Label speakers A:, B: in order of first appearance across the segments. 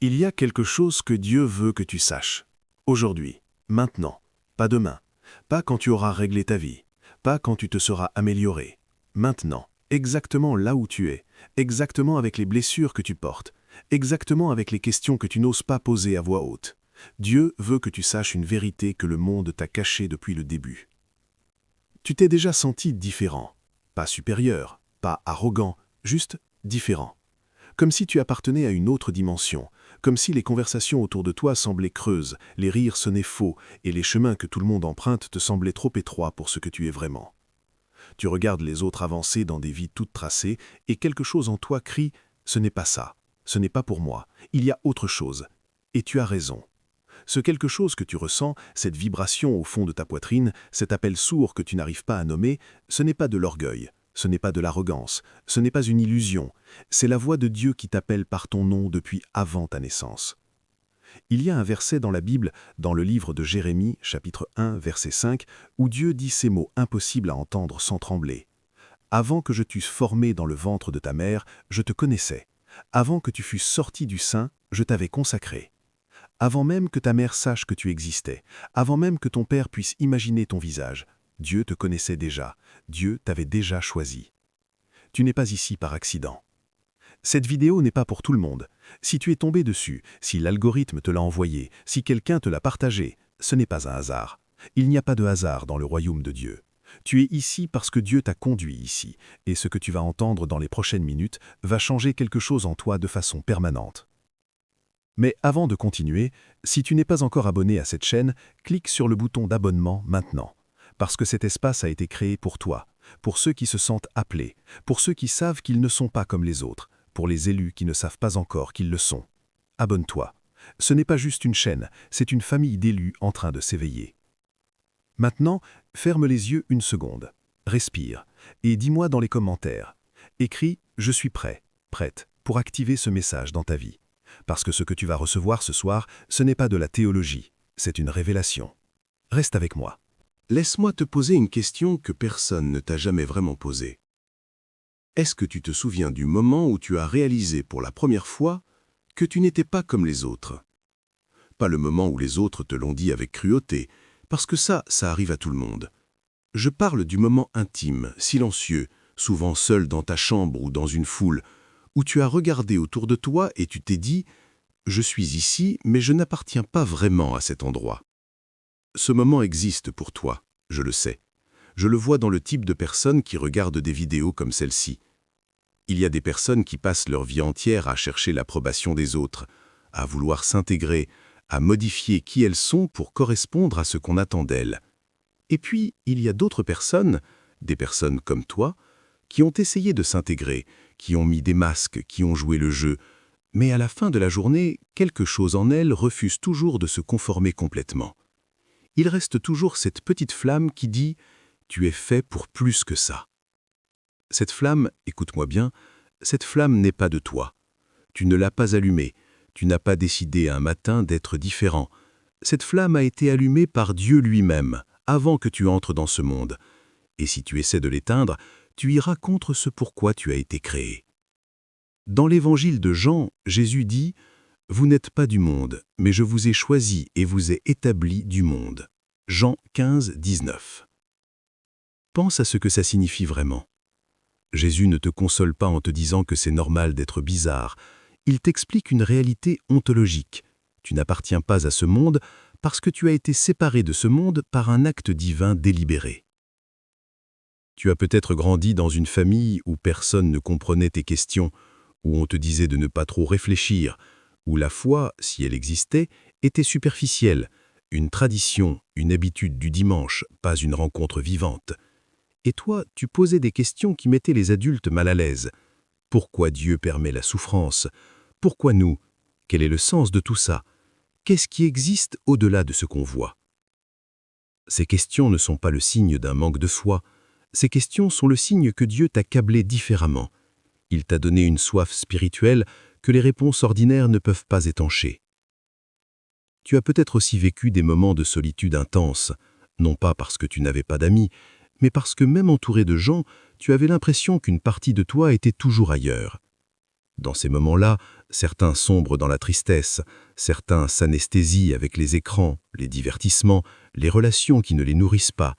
A: Il y a quelque chose que Dieu veut que tu saches. Aujourd'hui, maintenant, pas demain, pas quand tu auras réglé ta vie, pas quand tu te seras amélioré. Maintenant, exactement là où tu es, exactement avec les blessures que tu portes, exactement avec les questions que tu n'oses pas poser à voix haute. Dieu veut que tu saches une vérité que le monde t'a cachée depuis le début. Tu t'es déjà senti différent, pas supérieur, pas arrogant, juste différent. Comme si tu appartenais à une autre dimension, comme si les conversations autour de toi semblaient creuses, les rires sonnaient faux et les chemins que tout le monde emprunte te semblaient trop étroits pour ce que tu es vraiment. Tu regardes les autres avancer dans des vies toutes tracées et quelque chose en toi crie « ce n'est pas ça, ce n'est pas pour moi, il y a autre chose ». Et tu as raison. Ce quelque chose que tu ressens, cette vibration au fond de ta poitrine, cet appel sourd que tu n'arrives pas à nommer, ce n'est pas de l'orgueil, ce n'est pas de l'arrogance, ce n'est pas une illusion, c'est la voix de Dieu qui t'appelle par ton nom depuis avant ta naissance. Il y a un verset dans la Bible, dans le livre de Jérémie, chapitre 1, verset 5, où Dieu dit ces mots impossibles à entendre sans trembler. « Avant que je t'eusse formé dans le ventre de ta mère, je te connaissais. Avant que tu fusses sorti du sein, je t'avais consacré. Avant même que ta mère sache que tu existais, avant même que ton père puisse imaginer ton visage, Dieu te connaissait déjà, Dieu t'avait déjà choisi. Tu n'es pas ici par accident. Cette vidéo n'est pas pour tout le monde. Si tu es tombé dessus, si l'algorithme te l'a envoyé, si quelqu'un te l'a partagé, ce n'est pas un hasard. Il n'y a pas de hasard dans le royaume de Dieu. Tu es ici parce que Dieu t'a conduit ici, et ce que tu vas entendre dans les prochaines minutes va changer quelque chose en toi de façon permanente. Mais avant de continuer, si tu n'es pas encore abonné à cette chaîne, clique sur le bouton d'abonnement maintenant. Parce que cet espace a été créé pour toi, pour ceux qui se sentent appelés, pour ceux qui savent qu'ils ne sont pas comme les autres, pour les élus qui ne savent pas encore qu'ils le sont. Abonne-toi. Ce n'est pas juste une chaîne, c'est une famille d'élus en train de s'éveiller. Maintenant, ferme les yeux une seconde, respire, et dis-moi dans les commentaires. Écris « Je suis prêt, prête » pour activer ce message dans ta vie. Parce que ce que tu vas recevoir ce soir, ce n'est pas de la théologie, c'est une révélation. Reste avec moi.
B: Laisse-moi te poser une question que personne ne t'a jamais vraiment posée. Est-ce que tu te souviens du moment où tu as réalisé pour la première fois que tu n'étais pas comme les autres? Pas le moment où les autres te l'ont dit avec cruauté, parce que ça arrive à tout le monde. Je parle du moment intime, silencieux, souvent seul dans ta chambre ou dans une foule, où tu as regardé autour de toi et tu t'es dit « Je suis ici, mais je n'appartiens pas vraiment à cet endroit ». Ce moment existe pour toi, je le sais. Je le vois dans le type de personnes qui regardent des vidéos comme celle-ci. Il y a des personnes qui passent leur vie entière à chercher l'approbation des autres, à vouloir s'intégrer, à modifier qui elles sont pour correspondre à ce qu'on attend d'elles. Et puis, il y a d'autres personnes, des personnes comme toi, qui ont essayé de s'intégrer, qui ont mis des masques, qui ont joué le jeu, mais à la fin de la journée, quelque chose en elles refuse toujours de se conformer complètement. Il reste toujours cette petite flamme qui dit « Tu es fait pour plus que ça ». Cette flamme, écoute-moi bien, cette flamme n'est pas de toi. Tu ne l'as pas allumée, tu n'as pas décidé un matin d'être différent. Cette flamme a été allumée par Dieu lui-même, avant que tu entres dans ce monde. Et si tu essaies de l'éteindre, tu iras contre ce pourquoi tu as été créé. Dans l'évangile de Jean, Jésus dit « Vous n'êtes pas du monde, mais je vous ai choisi et vous ai établi du monde ». Jean 15, 19. Pense à ce que ça signifie vraiment. Jésus ne te console pas en te disant que c'est normal d'être bizarre. Il t'explique une réalité ontologique. Tu n'appartiens pas à ce monde parce que tu as été séparé de ce monde par un acte divin délibéré. Tu as peut-être grandi dans une famille où personne ne comprenait tes questions, où on te disait de ne pas trop réfléchir, où la foi, si elle existait, était superficielle, une tradition, une habitude du dimanche, pas une rencontre vivante. Et toi, tu posais des questions qui mettaient les adultes mal à l'aise. Pourquoi Dieu permet la souffrance? Pourquoi nous? Quel est le sens de tout ça? Qu'est-ce qui existe au-delà de ce qu'on voit? Ces questions ne sont pas le signe d'un manque de foi. Ces questions sont le signe que Dieu t'a câblé différemment. Il t'a donné une soif spirituelle que les réponses ordinaires ne peuvent pas étancher. Tu as peut-être aussi vécu des moments de solitude intense, non pas parce que tu n'avais pas d'amis, mais parce que même entouré de gens, tu avais l'impression qu'une partie de toi était toujours ailleurs. Dans ces moments-là, Certains sombrent dans la tristesse, certains s'anesthésient avec les écrans, les divertissements, les relations qui ne les nourrissent pas.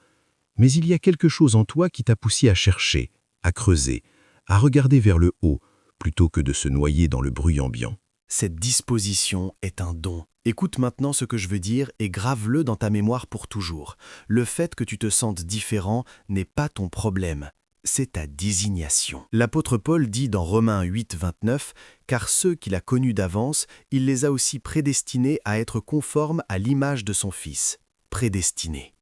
B: Mais il y a quelque chose en toi qui t'a poussé à chercher, à creuser, à regarder vers le haut, plutôt que de se noyer dans le bruit ambiant.
A: Cette disposition est un don. Écoute maintenant ce que je veux dire et grave-le dans ta mémoire pour toujours. Le fait que tu te sentes différent n'est pas ton problème, c'est ta désignation. L'apôtre Paul dit dans Romains 8, 29, « Car ceux qu'il a connus d'avance, il les a aussi prédestinés à être conformes à l'image de son Fils. » Prédestinés.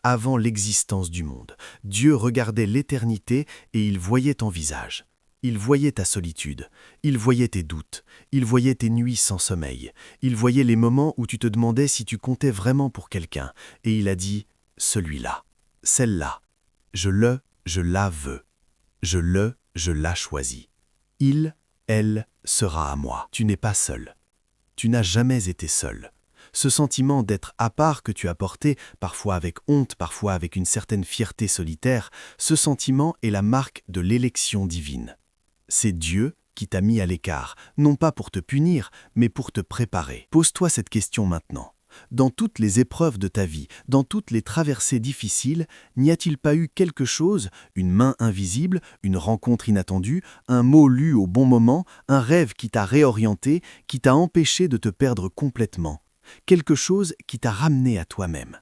A: Avant l'existence du monde, Dieu regardait l'éternité et il voyait ton visage. Il voyait ta solitude, il voyait tes doutes, il voyait tes nuits sans sommeil, il voyait les moments où tu te demandais si tu comptais vraiment pour quelqu'un, et il a dit « celui-là, celle-là, je la veux, je la choisis. Elle sera à moi. » Tu n'es pas seul. Tu n'as jamais été seul. Ce sentiment d'être à part que tu as porté, parfois avec honte, parfois avec une certaine fierté solitaire, ce sentiment est la marque de l'élection divine. C'est Dieu qui t'a mis à l'écart, non pas pour te punir, mais pour te préparer. Pose-toi cette question maintenant. Dans toutes les épreuves de ta vie, dans toutes les traversées difficiles, n'y a-t-il pas eu quelque chose, une main invisible, une rencontre inattendue, un mot lu au bon moment, un rêve qui t'a réorienté, qui t'a empêché de te perdre complètement, quelque chose qui t'a ramené à toi-même?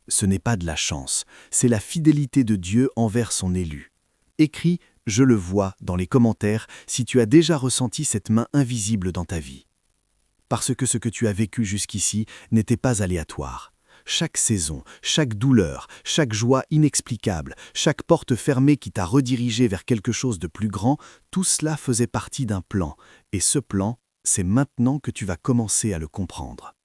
A: Ce n'est pas de la chance, c'est la fidélité de Dieu envers son élu. Écris « Je le vois » dans les commentaires si tu as déjà ressenti cette main invisible dans ta vie. Parce que ce que tu as vécu jusqu'ici n'était pas aléatoire. Chaque saison, chaque douleur, chaque joie inexplicable, chaque porte fermée qui t'a redirigé vers quelque chose de plus grand, tout cela faisait partie d'un plan. Et ce plan, c'est maintenant que tu vas commencer à le comprendre.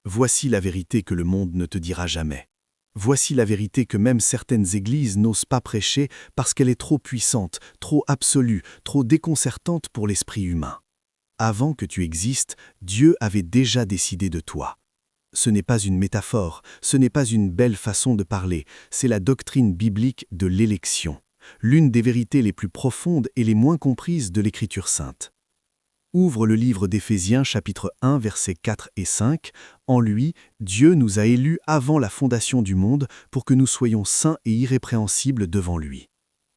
A: Voici la vérité que le monde ne te dira jamais. Voici la vérité que même certaines églises n'osent pas prêcher parce qu'elle est trop puissante, trop absolue, trop déconcertante pour l'esprit humain. Avant que tu existes, Dieu avait déjà décidé de toi. Ce n'est pas une métaphore, ce n'est pas une belle façon de parler, c'est la doctrine biblique de l'élection, l'une des vérités les plus profondes et les moins comprises de l'Écriture sainte. Ouvre le livre d'Éphésiens chapitre 1 versets 4 et 5. En lui, Dieu nous a élus avant la fondation du monde pour que nous soyons saints et irrépréhensibles devant lui.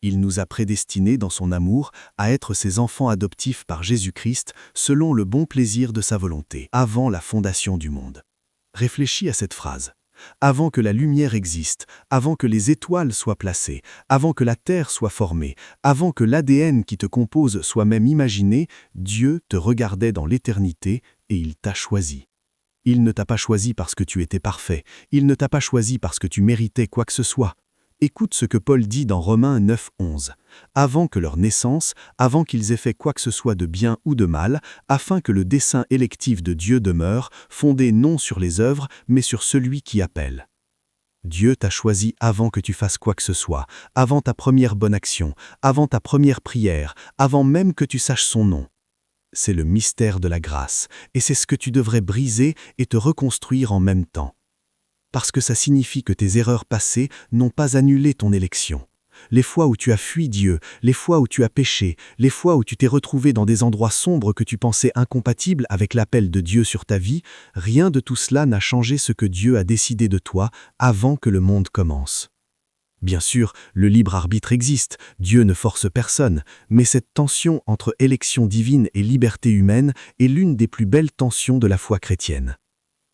A: Il nous a prédestinés dans son amour à être ses enfants adoptifs par Jésus-Christ selon le bon plaisir de sa volonté, avant la fondation du monde. Réfléchis à cette phrase. Avant que la lumière existe, avant que les étoiles soient placées, avant que la terre soit formée, avant que l'ADN qui te compose soit même imaginé, Dieu te regardait dans l'éternité et il t'a choisi. Il ne t'a pas choisi parce que tu étais parfait, il ne t'a pas choisi parce que tu méritais quoi que ce soit. Écoute ce que Paul dit dans Romains 9, 11. « Avant que leur naissance, avant qu'ils aient fait quoi que ce soit de bien ou de mal, afin que le dessein électif de Dieu demeure, fondé non sur les œuvres, mais sur celui qui appelle. » Dieu t'a choisi avant que tu fasses quoi que ce soit, avant ta première bonne action, avant ta première prière, avant même que tu saches son nom. C'est le mystère de la grâce, et c'est ce que tu devrais briser et te reconstruire en même temps. Parce que ça signifie que tes erreurs passées n'ont pas annulé ton élection. Les fois où tu as fui Dieu, les fois où tu as péché, les fois où tu t'es retrouvé dans des endroits sombres que tu pensais incompatibles avec l'appel de Dieu sur ta vie, rien de tout cela n'a changé ce que Dieu a décidé de toi avant que le monde commence. Bien sûr, le libre arbitre existe, Dieu ne force personne, mais cette tension entre élection divine et liberté humaine est l'une des plus belles tensions de la foi chrétienne.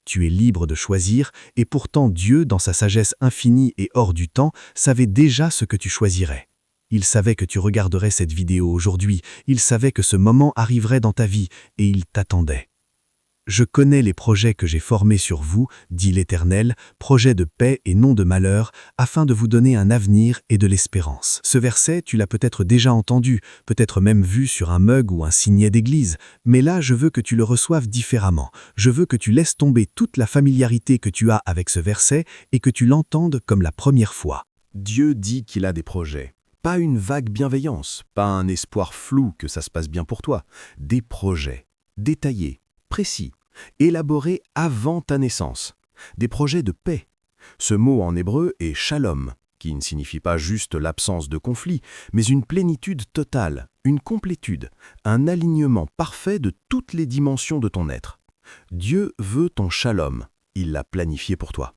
A: Tu es libre de choisir, et pourtant Dieu, dans sa sagesse infinie et hors du temps, savait déjà ce que tu choisirais. Il savait que tu regarderais cette vidéo aujourd'hui, il savait que ce moment arriverait dans ta vie, et il t'attendait. Je connais les projets que j'ai formés sur vous, dit l'Éternel, projets de paix et non de malheur, afin de vous donner un avenir et de l'espérance. Ce verset, tu l'as peut-être déjà entendu, peut-être même vu sur un mug ou un signet d'église, mais là, je veux que tu le reçoives différemment. Je veux que tu laisses tomber toute la familiarité que tu as avec ce verset et que tu l'entendes comme la première fois.
C: Dieu dit qu'il a des projets. Pas une vague bienveillance, pas un espoir flou que ça se passe bien pour toi. Des projets, détaillés, précis, élaborés avant ta naissance. Des projets de paix. Ce mot en hébreu est shalom, qui ne signifie pas juste l'absence de conflit, mais une plénitude totale, une complétude, un alignement parfait de toutes les dimensions de ton être. Dieu veut ton shalom, il l'a planifié pour toi.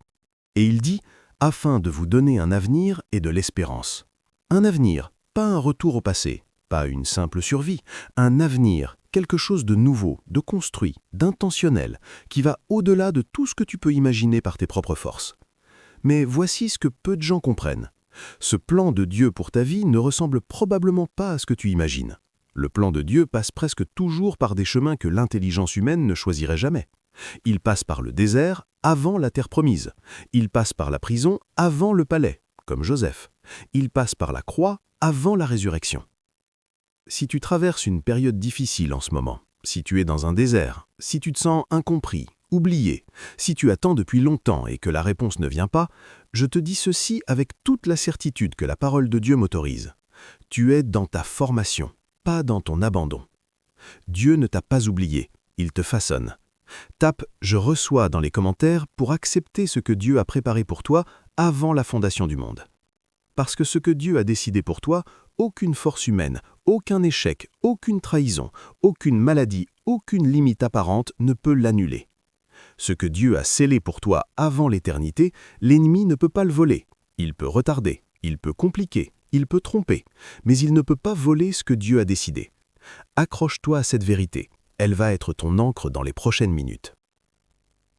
C: Et il dit, afin de vous donner un avenir et de l'espérance. Un avenir, pas un retour au passé, pas une simple survie, un avenir, quelque chose de nouveau, de construit, d'intentionnel, qui va au-delà de tout ce que tu peux imaginer par tes propres forces. Mais voici ce que peu de gens comprennent. Ce plan de Dieu pour ta vie ne ressemble probablement pas à ce que tu imagines. Le plan de Dieu passe presque toujours par des chemins que l'intelligence humaine ne choisirait jamais. Il passe par le désert avant la terre promise. Il passe par la prison avant le palais, comme Joseph. Il passe par la croix avant la résurrection. Si tu traverses une période difficile en ce moment, si tu es dans un désert, si tu te sens incompris, oublié, si tu attends depuis longtemps et que la réponse ne vient pas, je te dis ceci avec toute la certitude que la parole de Dieu m'autorise. Tu es dans ta formation, pas dans ton abandon. Dieu ne t'a pas oublié, il te façonne. Tape « Je reçois » dans les commentaires pour accepter ce que Dieu a préparé pour toi avant la fondation du monde. Parce que ce que Dieu a décidé pour toi, aucune force humaine, aucun échec, aucune trahison, aucune maladie, aucune limite apparente ne peut l'annuler. Ce que Dieu a scellé pour toi avant l'éternité, l'ennemi ne peut pas le voler. Il peut retarder, il peut compliquer, il peut tromper, mais il ne peut pas voler ce que Dieu a décidé. Accroche-toi à cette vérité. Elle va être ton encre dans les prochaines minutes.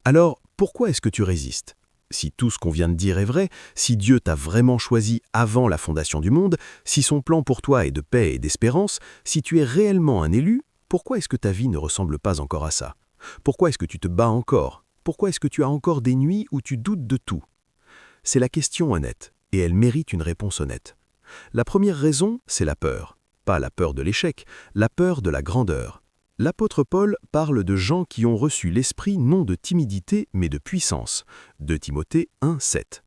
C: Alors, pourquoi est-ce que tu résistes? Si tout ce qu'on vient de dire est vrai, si Dieu t'a vraiment choisi avant la fondation du monde, si son plan pour toi est de paix et d'espérance, si tu es réellement un élu, pourquoi est-ce que ta vie ne ressemble pas encore à ça? Pourquoi est-ce que tu te bats encore? Pourquoi est-ce que tu as encore des nuits où tu doutes de tout? C'est la question honnête, et elle mérite une réponse honnête. La première raison, c'est la peur. Pas la peur de l'échec, la peur de la grandeur. L'apôtre Paul parle de gens qui ont reçu l'esprit non de timidité mais de puissance. 2 Timothée 1,7.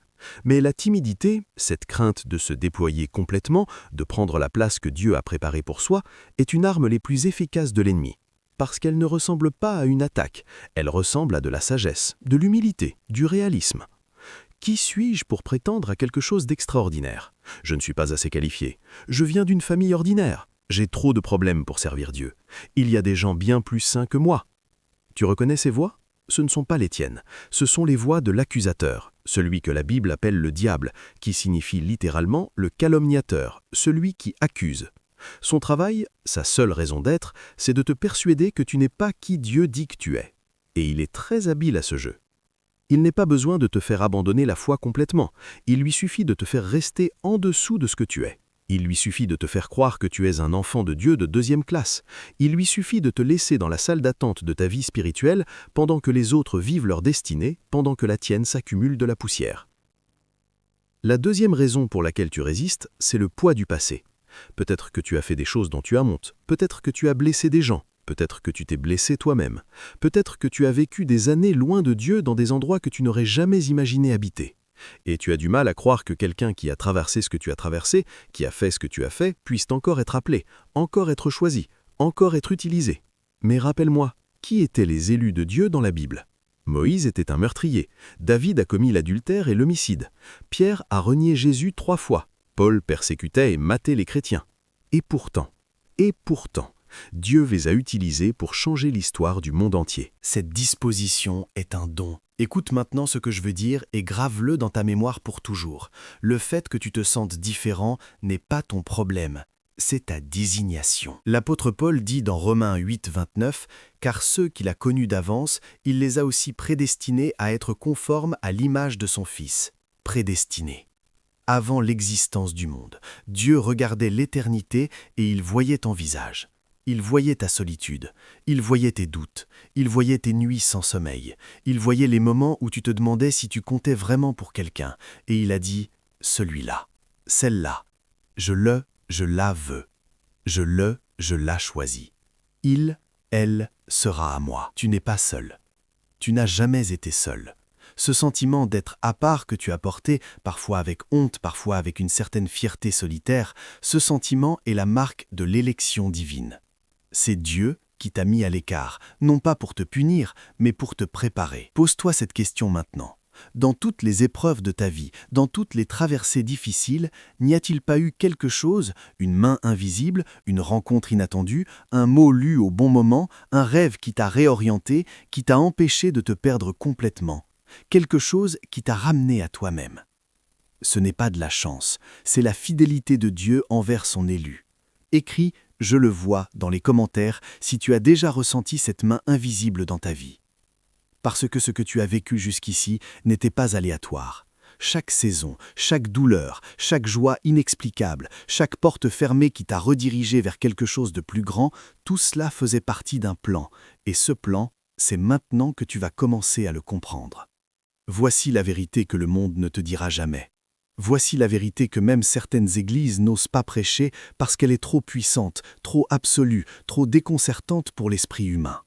C: Mais la timidité, cette crainte de se déployer complètement, de prendre la place que Dieu a préparée pour soi, est une arme les plus efficaces de l'ennemi. Parce qu'elle ne ressemble pas à une attaque, elle ressemble à de la sagesse, de l'humilité, du réalisme. Qui suis-je pour prétendre à quelque chose d'extraordinaire? Je ne suis pas assez qualifié. Je viens d'une famille ordinaire. J'ai trop de problèmes pour servir Dieu. Il y a des gens bien plus saints que moi. Tu reconnais ces voix? Ce ne sont pas les tiennes. Ce sont les voix de l'accusateur, celui que la Bible appelle le diable, qui signifie littéralement le calomniateur, celui qui accuse. Son travail, sa seule raison d'être, c'est de te persuader que tu n'es pas qui Dieu dit que tu es. Et il est très habile à ce jeu. Il n'est pas besoin de te faire abandonner la foi complètement. Il lui suffit de te faire rester en dessous de ce que tu es. Il lui suffit de te faire croire que tu es un enfant de Dieu de 2e classe. Il lui suffit de te laisser dans la salle d'attente de ta vie spirituelle pendant que les autres vivent leur destinée, pendant que la tienne s'accumule de la poussière. La deuxième raison pour laquelle tu résistes, c'est le poids du passé. Peut-être que tu as fait des choses dont tu as honte, peut-être que tu as blessé des gens, peut-être que tu t'es blessé toi-même, peut-être que tu as vécu des années loin de Dieu dans des endroits que tu n'aurais jamais imaginé habiter. Et tu as du mal à croire que quelqu'un qui a traversé ce que tu as traversé, qui a fait ce que tu as fait, puisse encore être appelé, encore être choisi, encore être utilisé. Mais rappelle-moi, qui étaient les élus de Dieu dans la Bible? Moïse était un meurtrier, David a commis l'adultère et l'homicide, Pierre a renié Jésus 3 fois, Paul persécutait et matait les chrétiens. Et pourtant, Dieu les a utilisés pour changer l'histoire du monde entier.
D: Cette disposition est un don. Écoute maintenant ce que je veux dire et grave-le dans ta mémoire pour toujours. Le fait que tu te sentes différent n'est pas ton problème, c'est ta désignation. L'apôtre Paul dit dans Romains 8, 29 « Car ceux qu'il a connus d'avance, il les a aussi prédestinés à être conformes à l'image de son Fils. » Prédestinés. Avant l'existence du monde, Dieu regardait l'éternité et il voyait ton visage. Il voyait ta solitude, il voyait tes doutes, il voyait tes nuits sans sommeil, il voyait les moments où tu te demandais si tu comptais vraiment pour quelqu'un, et il a dit « celui-là, celle-là, je la veux, je la choisis. Il, elle sera à moi. Tu n'es pas seul. Tu n'as jamais été seul. Ce sentiment d'être à part que tu as porté, parfois avec honte, parfois avec une certaine fierté solitaire, ce sentiment est la marque de l'élection divine. C'est Dieu qui t'a mis à l'écart, non pas pour te punir, mais pour te préparer. Pose-toi cette question maintenant. Dans toutes les épreuves de ta vie, dans toutes les traversées difficiles, n'y a-t-il pas eu quelque chose, une main invisible, une rencontre inattendue, un mot lu au bon moment, un rêve qui t'a réorienté, qui t'a empêché de te perdre complètement, quelque chose qui t'a ramené à toi-même? Ce n'est pas de la chance, c'est la fidélité de Dieu envers son élu. Écris « Je le vois » dans les commentaires si tu as déjà ressenti cette main invisible dans ta vie. Parce que ce que tu as vécu jusqu'ici n'était pas aléatoire. Chaque saison, chaque douleur, chaque joie inexplicable, chaque porte fermée qui t'a redirigé vers quelque chose de plus grand, tout cela faisait partie d'un plan. Et ce plan, c'est maintenant que tu vas commencer à le comprendre. Voici la vérité que le monde ne te dira jamais. Voici la vérité que même certaines églises n'osent pas prêcher parce qu'elle est trop puissante, trop absolue, trop déconcertante pour l'esprit humain.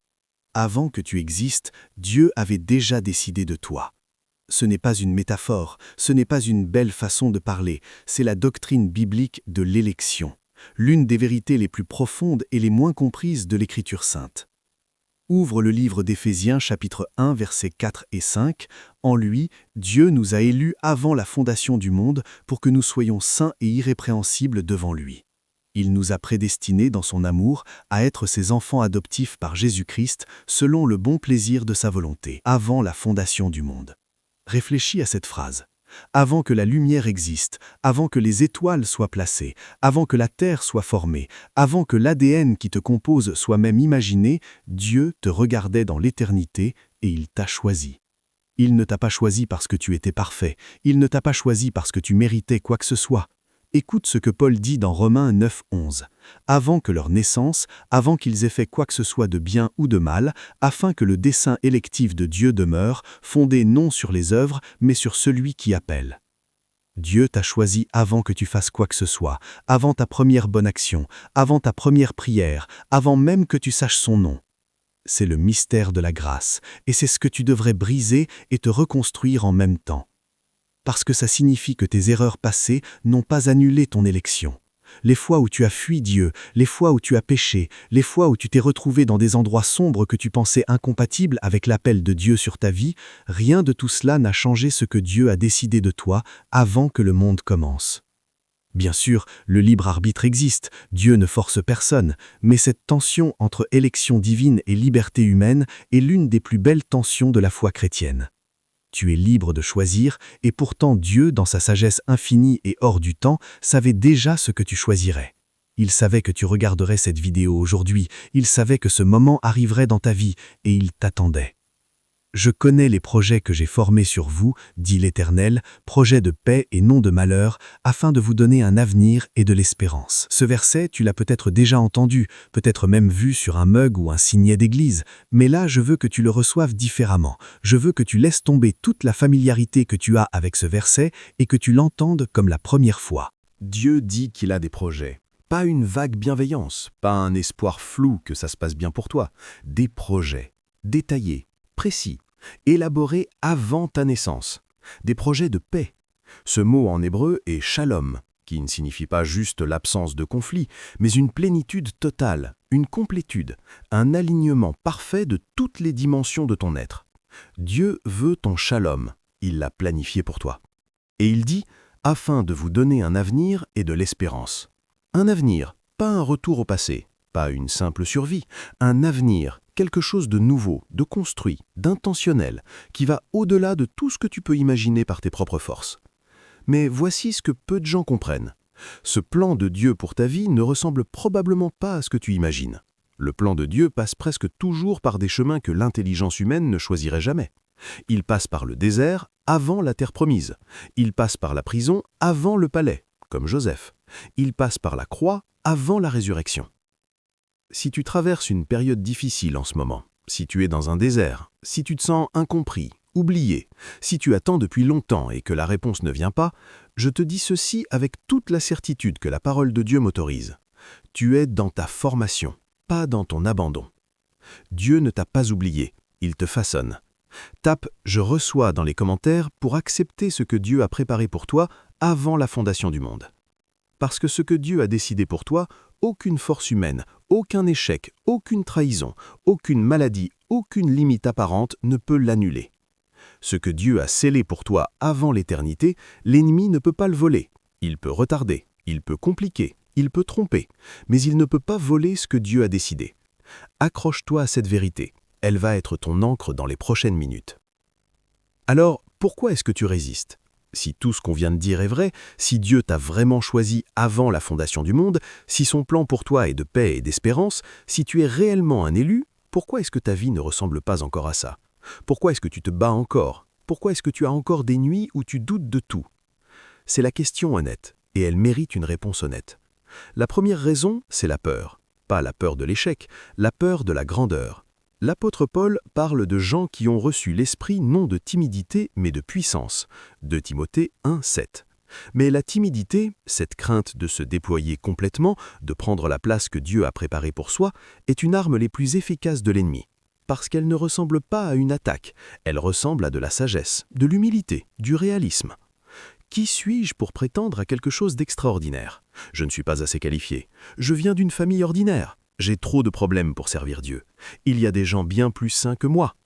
D: Avant que tu existes, Dieu avait déjà décidé de toi. Ce n'est pas une métaphore, ce n'est pas une belle façon de parler, c'est la doctrine biblique de l'élection, l'une des vérités les plus profondes et les moins comprises de l'Écriture sainte. Ouvre le livre d'Éphésiens chapitre 1 versets 4 et 5. En lui, Dieu nous a élus avant la fondation du monde pour que nous soyons saints et irrépréhensibles devant lui. Il nous a prédestinés dans son amour à être ses enfants adoptifs par Jésus-Christ selon le bon plaisir de sa volonté, avant la fondation du monde. Réfléchis à cette phrase. Avant que la lumière existe, avant que les étoiles soient placées, avant que la terre soit formée, avant que l'ADN qui te compose soit même imaginé, Dieu te regardait dans l'éternité et il t'a choisi. Il ne t'a pas choisi parce que tu étais parfait, il ne t'a pas choisi parce que tu méritais quoi que ce soit. Écoute ce que Paul dit dans Romains 9, 11. Avant que leur naissance, avant qu'ils aient fait quoi que ce soit de bien ou de mal, afin que le dessein électif de Dieu demeure, fondé non sur les œuvres, mais sur celui qui appelle. Dieu t'a choisi avant que tu fasses quoi que ce soit, avant ta première bonne action, avant ta première prière, avant même que tu saches son nom. C'est le mystère de la grâce, et c'est ce que tu devrais briser et te reconstruire en même temps. Parce que ça signifie que tes erreurs passées n'ont pas annulé ton élection. Les fois où tu as fui Dieu, les fois où tu as péché, les fois où tu t'es retrouvé dans des endroits sombres que tu pensais incompatibles avec l'appel de Dieu sur ta vie, rien de tout cela n'a changé ce que Dieu a décidé de toi avant que le monde commence. Bien sûr, le libre arbitre existe, Dieu ne force personne, mais cette tension entre élection divine et liberté humaine est l'une des plus belles tensions de la foi chrétienne. Tu es libre de choisir, et pourtant Dieu, dans sa sagesse infinie et hors du temps, savait déjà ce que tu choisirais. Il savait que tu regarderais cette vidéo aujourd'hui, il savait que ce moment arriverait dans ta vie, et il t'attendait. Je connais les projets que j'ai formés sur vous, dit l'Éternel, projets de paix et non de malheur, afin de vous donner un avenir et de l'espérance. Ce verset, tu l'as peut-être déjà entendu, peut-être même vu sur un mug ou un signet d'église, mais là, je veux que tu le reçoives différemment. Je veux que tu laisses tomber toute la familiarité que tu as avec ce verset et que tu l'entendes comme la première fois.
C: Dieu dit qu'il a des projets. Pas une vague bienveillance, pas un espoir flou que ça se passe bien pour toi. Des projets, détaillés, précis, élaborés avant ta naissance. Des projets de paix. Ce mot en hébreu est shalom, qui ne signifie pas juste l'absence de conflit, mais une plénitude totale, une complétude, un alignement parfait de toutes les dimensions de ton être. Dieu veut ton shalom, il l'a planifié pour toi. Et il dit, afin de vous donner un avenir et de l'espérance. Un avenir, pas un retour au passé, pas une simple survie, un avenir, quelque chose de nouveau, de construit, d'intentionnel, qui va au-delà de tout ce que tu peux imaginer par tes propres forces. Mais voici ce que peu de gens comprennent. Ce plan de Dieu pour ta vie ne ressemble probablement pas à ce que tu imagines. Le plan de Dieu passe presque toujours par des chemins que l'intelligence humaine ne choisirait jamais. Il passe par le désert avant la terre promise. Il passe par la prison avant le palais, comme Joseph. Il passe par la croix avant la résurrection. Si tu traverses une période difficile en ce moment, si tu es dans un désert, si tu te sens incompris, oublié, si tu attends depuis longtemps et que la réponse ne vient pas, je te dis ceci avec toute la certitude que la parole de Dieu m'autorise. Tu es dans ta formation, pas dans ton abandon. Dieu ne t'a pas oublié, il te façonne. Tape « Je reçois » dans les commentaires pour accepter ce que Dieu a préparé pour toi avant la fondation du monde. Parce que ce que Dieu a décidé pour toi, aucune force humaine, aucun échec, aucune trahison, aucune maladie, aucune limite apparente ne peut l'annuler. Ce que Dieu a scellé pour toi avant l'éternité, l'ennemi ne peut pas le voler. Il peut retarder, il peut compliquer, il peut tromper, mais il ne peut pas voler ce que Dieu a décidé. Accroche-toi à cette vérité. Elle va être ton encre dans les prochaines minutes. Alors, pourquoi est-ce que tu résistes? Si tout ce qu'on vient de dire est vrai, si Dieu t'a vraiment choisi avant la fondation du monde, si son plan pour toi est de paix et d'espérance, si tu es réellement un élu, pourquoi est-ce que ta vie ne ressemble pas encore à ça? Pourquoi est-ce que tu te bats encore? Pourquoi est-ce que tu as encore des nuits où tu doutes de tout? C'est la question honnête, et elle mérite une réponse honnête. La première raison, c'est la peur. Pas la peur de l'échec, la peur de la grandeur. L'apôtre Paul parle de gens qui ont reçu l'esprit non de timidité mais de puissance. 2 Timothée 1,7. Mais la timidité, cette crainte de se déployer complètement, de prendre la place que Dieu a préparée pour soi, est une arme les plus efficaces de l'ennemi. Parce qu'elle ne ressemble pas à une attaque, elle ressemble à de la sagesse, de l'humilité, du réalisme. Qui suis-je pour prétendre à quelque chose d'extraordinaire? Je ne suis pas assez qualifié. Je viens d'une famille ordinaire. J'ai trop de problèmes pour servir Dieu. Il y a des gens bien plus saints que moi.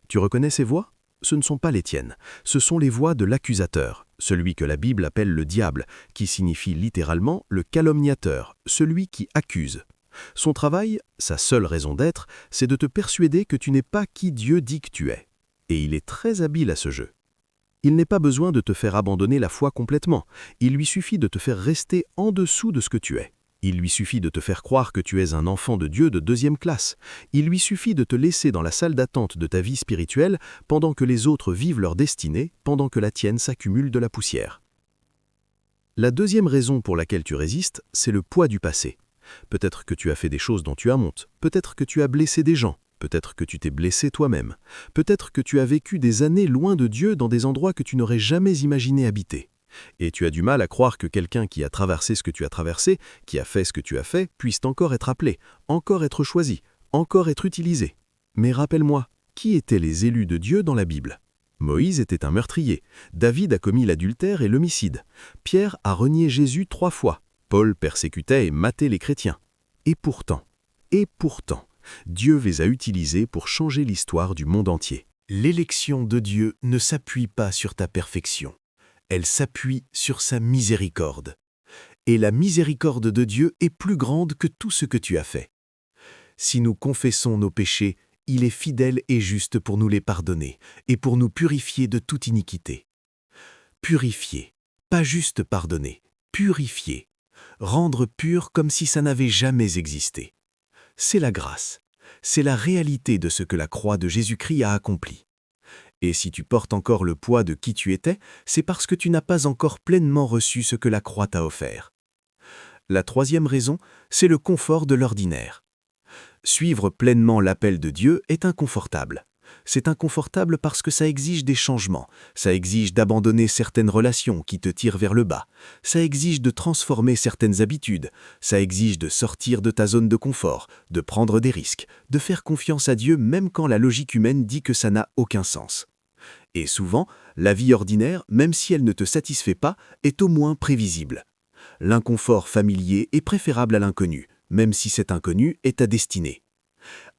C: Tu reconnais ces voix? Ce ne sont pas les tiennes. Ce sont les voix de l'accusateur, celui que la Bible appelle le diable, qui signifie littéralement le calomniateur, celui qui accuse. Son travail, sa seule raison d'être, c'est de te persuader que tu n'es pas qui Dieu dit que tu es. Et il est très habile à ce jeu. Il n'est pas besoin de te faire abandonner la foi complètement. Il lui suffit de te faire rester en dessous de ce que tu es. Il lui suffit de te faire croire que tu es un enfant de Dieu de 2e classe. Il lui suffit de te laisser dans la salle d'attente de ta vie spirituelle pendant que les autres vivent leur destinée, pendant que la tienne s'accumule de la poussière. La deuxième raison pour laquelle tu résistes, c'est le poids du passé. Peut-être que tu as fait des choses dont tu as honte, peut-être que tu as blessé des gens, peut-être que tu t'es blessé toi-même, peut-être que tu as vécu des années loin de Dieu dans des endroits que tu n'aurais jamais imaginé habiter. Et tu as du mal à croire que quelqu'un qui a traversé ce que tu as traversé, qui a fait ce que tu as fait, puisse encore être appelé, encore être choisi, encore être utilisé. Mais rappelle-moi, qui étaient les élus de Dieu dans la Bible? Moïse était un meurtrier, David a commis l'adultère et l'homicide, Pierre a renié Jésus 3 fois, Paul persécutait et matait les chrétiens. Et pourtant, Dieu les a utilisés pour changer l'histoire du monde entier. L'élection de Dieu ne s'appuie pas sur ta perfection. Elle s'appuie sur sa miséricorde. Et la miséricorde de Dieu est plus grande que tout ce que tu as fait. Si nous confessons nos péchés, il est fidèle et juste pour nous les pardonner et pour nous purifier de toute iniquité. Purifier, pas juste pardonner, purifier. Rendre pur comme si ça n'avait jamais existé. C'est la grâce, c'est la réalité de ce que la croix de Jésus-Christ a accompli. Et si tu portes encore le poids de qui tu étais, c'est parce que tu n'as pas encore pleinement reçu ce que la croix t'a offert. La troisième raison, c'est le confort de l'ordinaire. Suivre pleinement l'appel de Dieu est inconfortable. C'est inconfortable parce que ça exige des changements, ça exige d'abandonner certaines relations qui te tirent vers le bas, ça exige de transformer certaines habitudes, ça exige de sortir de ta zone de confort, de prendre des risques, de faire confiance à Dieu même quand la logique humaine dit que ça n'a aucun sens. Et souvent, la vie ordinaire, même si elle ne te satisfait pas, est au moins prévisible. L'inconfort familier est préférable à l'inconnu, même si cet inconnu est ta destinée.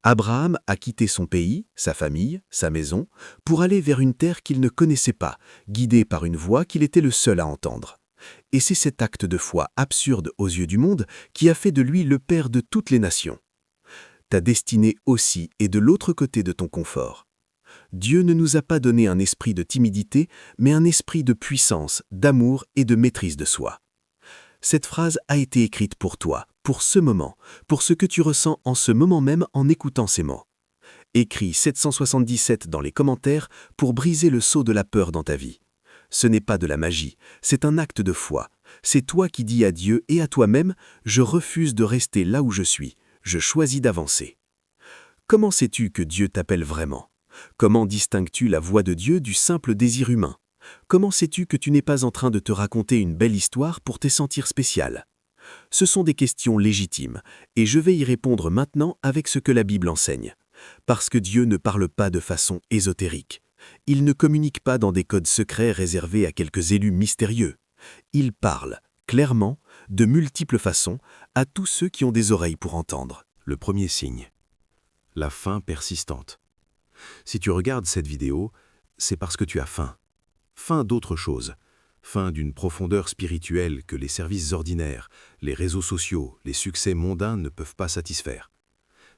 C: Abraham a quitté son pays, sa famille, sa maison, pour aller vers une terre qu'il ne connaissait pas, guidé par une voix qu'il était le seul à entendre. Et c'est cet acte de foi absurde aux yeux du monde qui a fait de lui le père de toutes les nations. Ta destinée aussi est de l'autre côté de ton confort. Dieu ne nous a pas donné un esprit de timidité, mais un esprit de puissance, d'amour et de maîtrise de soi. Cette phrase a été écrite pour toi, pour ce moment, pour ce que tu ressens en ce moment même en écoutant ces mots. Écris 777 dans les commentaires pour briser le sceau de la peur dans ta vie. Ce n'est pas de la magie, c'est un acte de foi. C'est toi qui dis à Dieu et à toi-même « Je refuse de rester là où je suis, je choisis d'avancer ». Comment sais-tu que Dieu t'appelle vraiment? Comment distingues-tu la voix de Dieu du simple désir humain? Comment sais-tu que tu n'es pas en train de te raconter une belle histoire pour te sentir spécial? Ce sont des questions légitimes, et je vais y répondre maintenant avec ce que la Bible enseigne. Parce que Dieu ne parle pas de façon ésotérique. Il ne communique pas dans des codes secrets réservés à quelques élus mystérieux. Il parle, clairement, de multiples façons, à tous ceux qui ont des oreilles pour entendre. Le premier signe. La faim persistante. Si tu regardes cette vidéo,
B: c'est parce que tu as faim. Faim d'autre chose. Faim d'une profondeur spirituelle que les services ordinaires, les réseaux sociaux, les succès mondains ne peuvent pas satisfaire.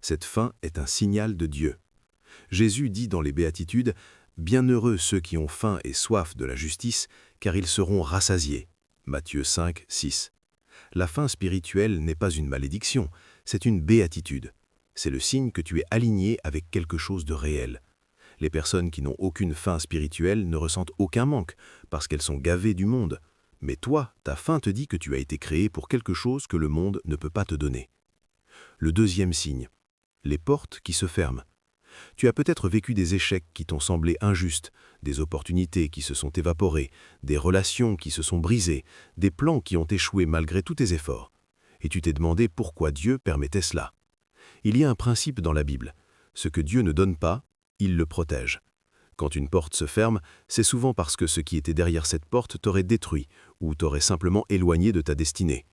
B: Cette faim est un signal de Dieu. Jésus dit dans les Béatitudes « Bienheureux ceux qui ont faim et soif de la justice, car ils seront rassasiés. » Matthieu 5, 6. La faim spirituelle n'est pas une malédiction, c'est une béatitude. C'est le signe que tu es aligné avec quelque chose de réel. Les personnes qui n'ont aucune faim spirituelle ne ressentent aucun manque, parce qu'elles sont gavées du monde. Mais toi, ta faim te dit que tu as été créé pour quelque chose que le monde ne peut pas te donner. Le deuxième signe, les portes qui se ferment. Tu as peut-être vécu des échecs qui t'ont semblé injustes, des opportunités qui se sont évaporées, des relations qui se sont brisées, des plans qui ont échoué malgré tous tes efforts. Et tu t'es demandé pourquoi Dieu permettait cela. Il y a un principe dans la Bible. Ce que Dieu ne donne pas, il le protège. Quand une porte se ferme, c'est souvent parce que ce qui était derrière cette porte t'aurait détruit ou t'aurait simplement éloigné de ta destinée.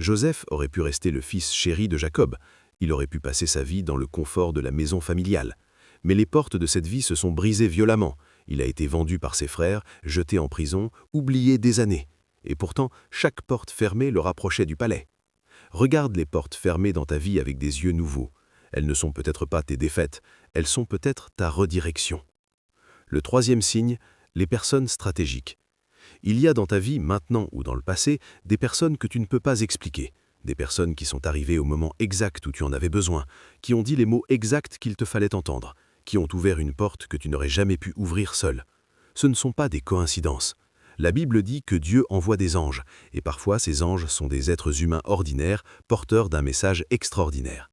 B: Joseph aurait pu rester le fils chéri de Jacob. Il aurait pu passer sa vie dans le confort de la maison familiale. Mais les portes de cette vie se sont brisées violemment. Il a été vendu par ses frères, jeté en prison, oublié des années. Et pourtant, chaque porte fermée le rapprochait du palais. Regarde les portes fermées dans ta vie avec des yeux nouveaux. Elles ne sont peut-être pas tes défaites, elles sont peut-être ta redirection. Le troisième signe, les personnes stratégiques. Il y a dans ta vie, maintenant ou dans le passé, des personnes que tu ne peux pas expliquer. Des personnes qui sont arrivées au moment exact où tu en avais besoin, qui ont dit les mots exacts qu'il te fallait entendre, qui ont ouvert une porte que tu n'aurais jamais pu ouvrir seul. Ce ne sont pas des coïncidences. La Bible dit que Dieu envoie des anges, et parfois ces anges sont des êtres humains ordinaires, porteurs d'un message extraordinaire.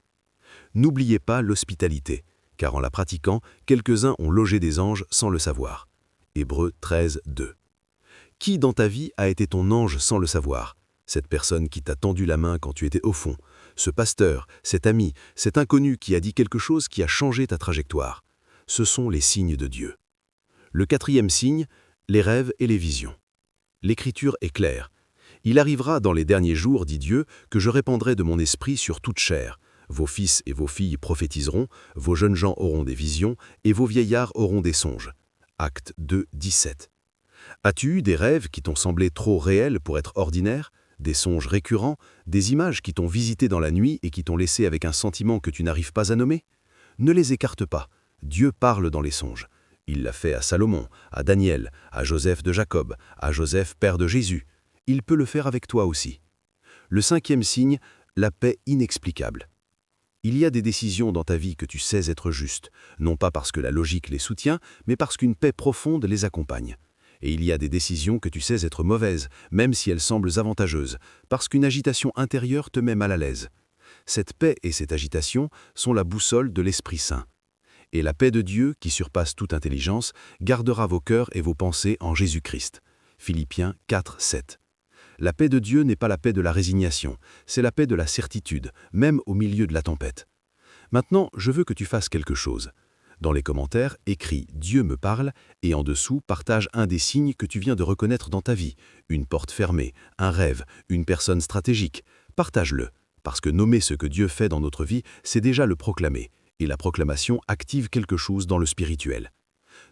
B: N'oubliez pas l'hospitalité, car en la pratiquant, quelques-uns ont logé des anges sans le savoir. Hébreux 13, 2. Qui dans ta vie a été ton ange sans le savoir ? Cette personne qui t'a tendu la main quand tu étais au fond, ce pasteur, cet ami, cet inconnu qui a dit quelque chose qui a changé ta trajectoire. Ce sont les signes de Dieu. Le quatrième signe, les rêves et les visions. L'Écriture est claire. Il arrivera dans les derniers jours, dit Dieu, que je répandrai de mon esprit sur toute chair. Vos fils et vos filles prophétiseront, vos jeunes gens auront des visions, et vos vieillards auront des songes. Actes 2, 17. As-tu eu des rêves qui t'ont semblé trop réels pour être ordinaires ? Des songes récurrents, des images qui t'ont visité dans la nuit et qui t'ont laissé avec un sentiment que tu n'arrives pas à nommer? Ne les écarte pas. Dieu parle dans les songes. Il l'a fait à Salomon, à Daniel, à Joseph de Jacob, à Joseph, père de Jésus. Il peut le faire avec toi aussi. Le cinquième signe, la paix inexplicable. Il y a des décisions dans ta vie que tu sais être justes, non pas parce que la logique les soutient, mais parce qu'une paix profonde les accompagne. Et il y a des décisions que tu sais être mauvaises, même si elles semblent avantageuses, parce qu'une agitation intérieure te met mal à l'aise. Cette paix et cette agitation sont la boussole de l'Esprit Saint. Et la paix de Dieu, qui surpasse toute intelligence, gardera vos cœurs et vos pensées en Jésus-Christ. Philippiens 4, 7. La paix de Dieu n'est pas la paix de la résignation, c'est la paix de la certitude, même au milieu de la tempête. Maintenant, je veux que tu fasses quelque chose. Dans les commentaires, écris « Dieu me parle » et en dessous, partage un des signes que tu viens de reconnaître dans ta vie. Une porte fermée, un rêve, une personne stratégique. Partage-le, parce que nommer ce que Dieu fait dans notre vie, c'est déjà le proclamer. Et la proclamation active quelque chose dans le spirituel.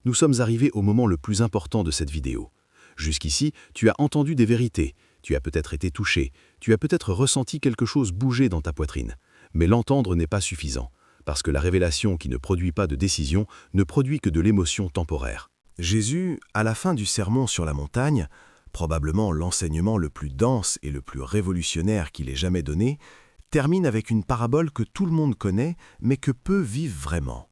B: Nous sommes arrivés au moment le plus important de cette vidéo. Jusqu'ici, tu as entendu des vérités, tu as peut-être été touché, tu as peut-être ressenti quelque chose bouger dans ta poitrine. Mais l'entendre n'est pas suffisant. Parce que la révélation qui ne produit pas de décision ne produit que de l'émotion temporaire.
C: Jésus, à la fin du sermon sur la montagne, probablement l'enseignement le plus dense et le plus révolutionnaire qu'il ait jamais donné, termine avec une parabole que tout le monde connaît, mais que peu vivent vraiment.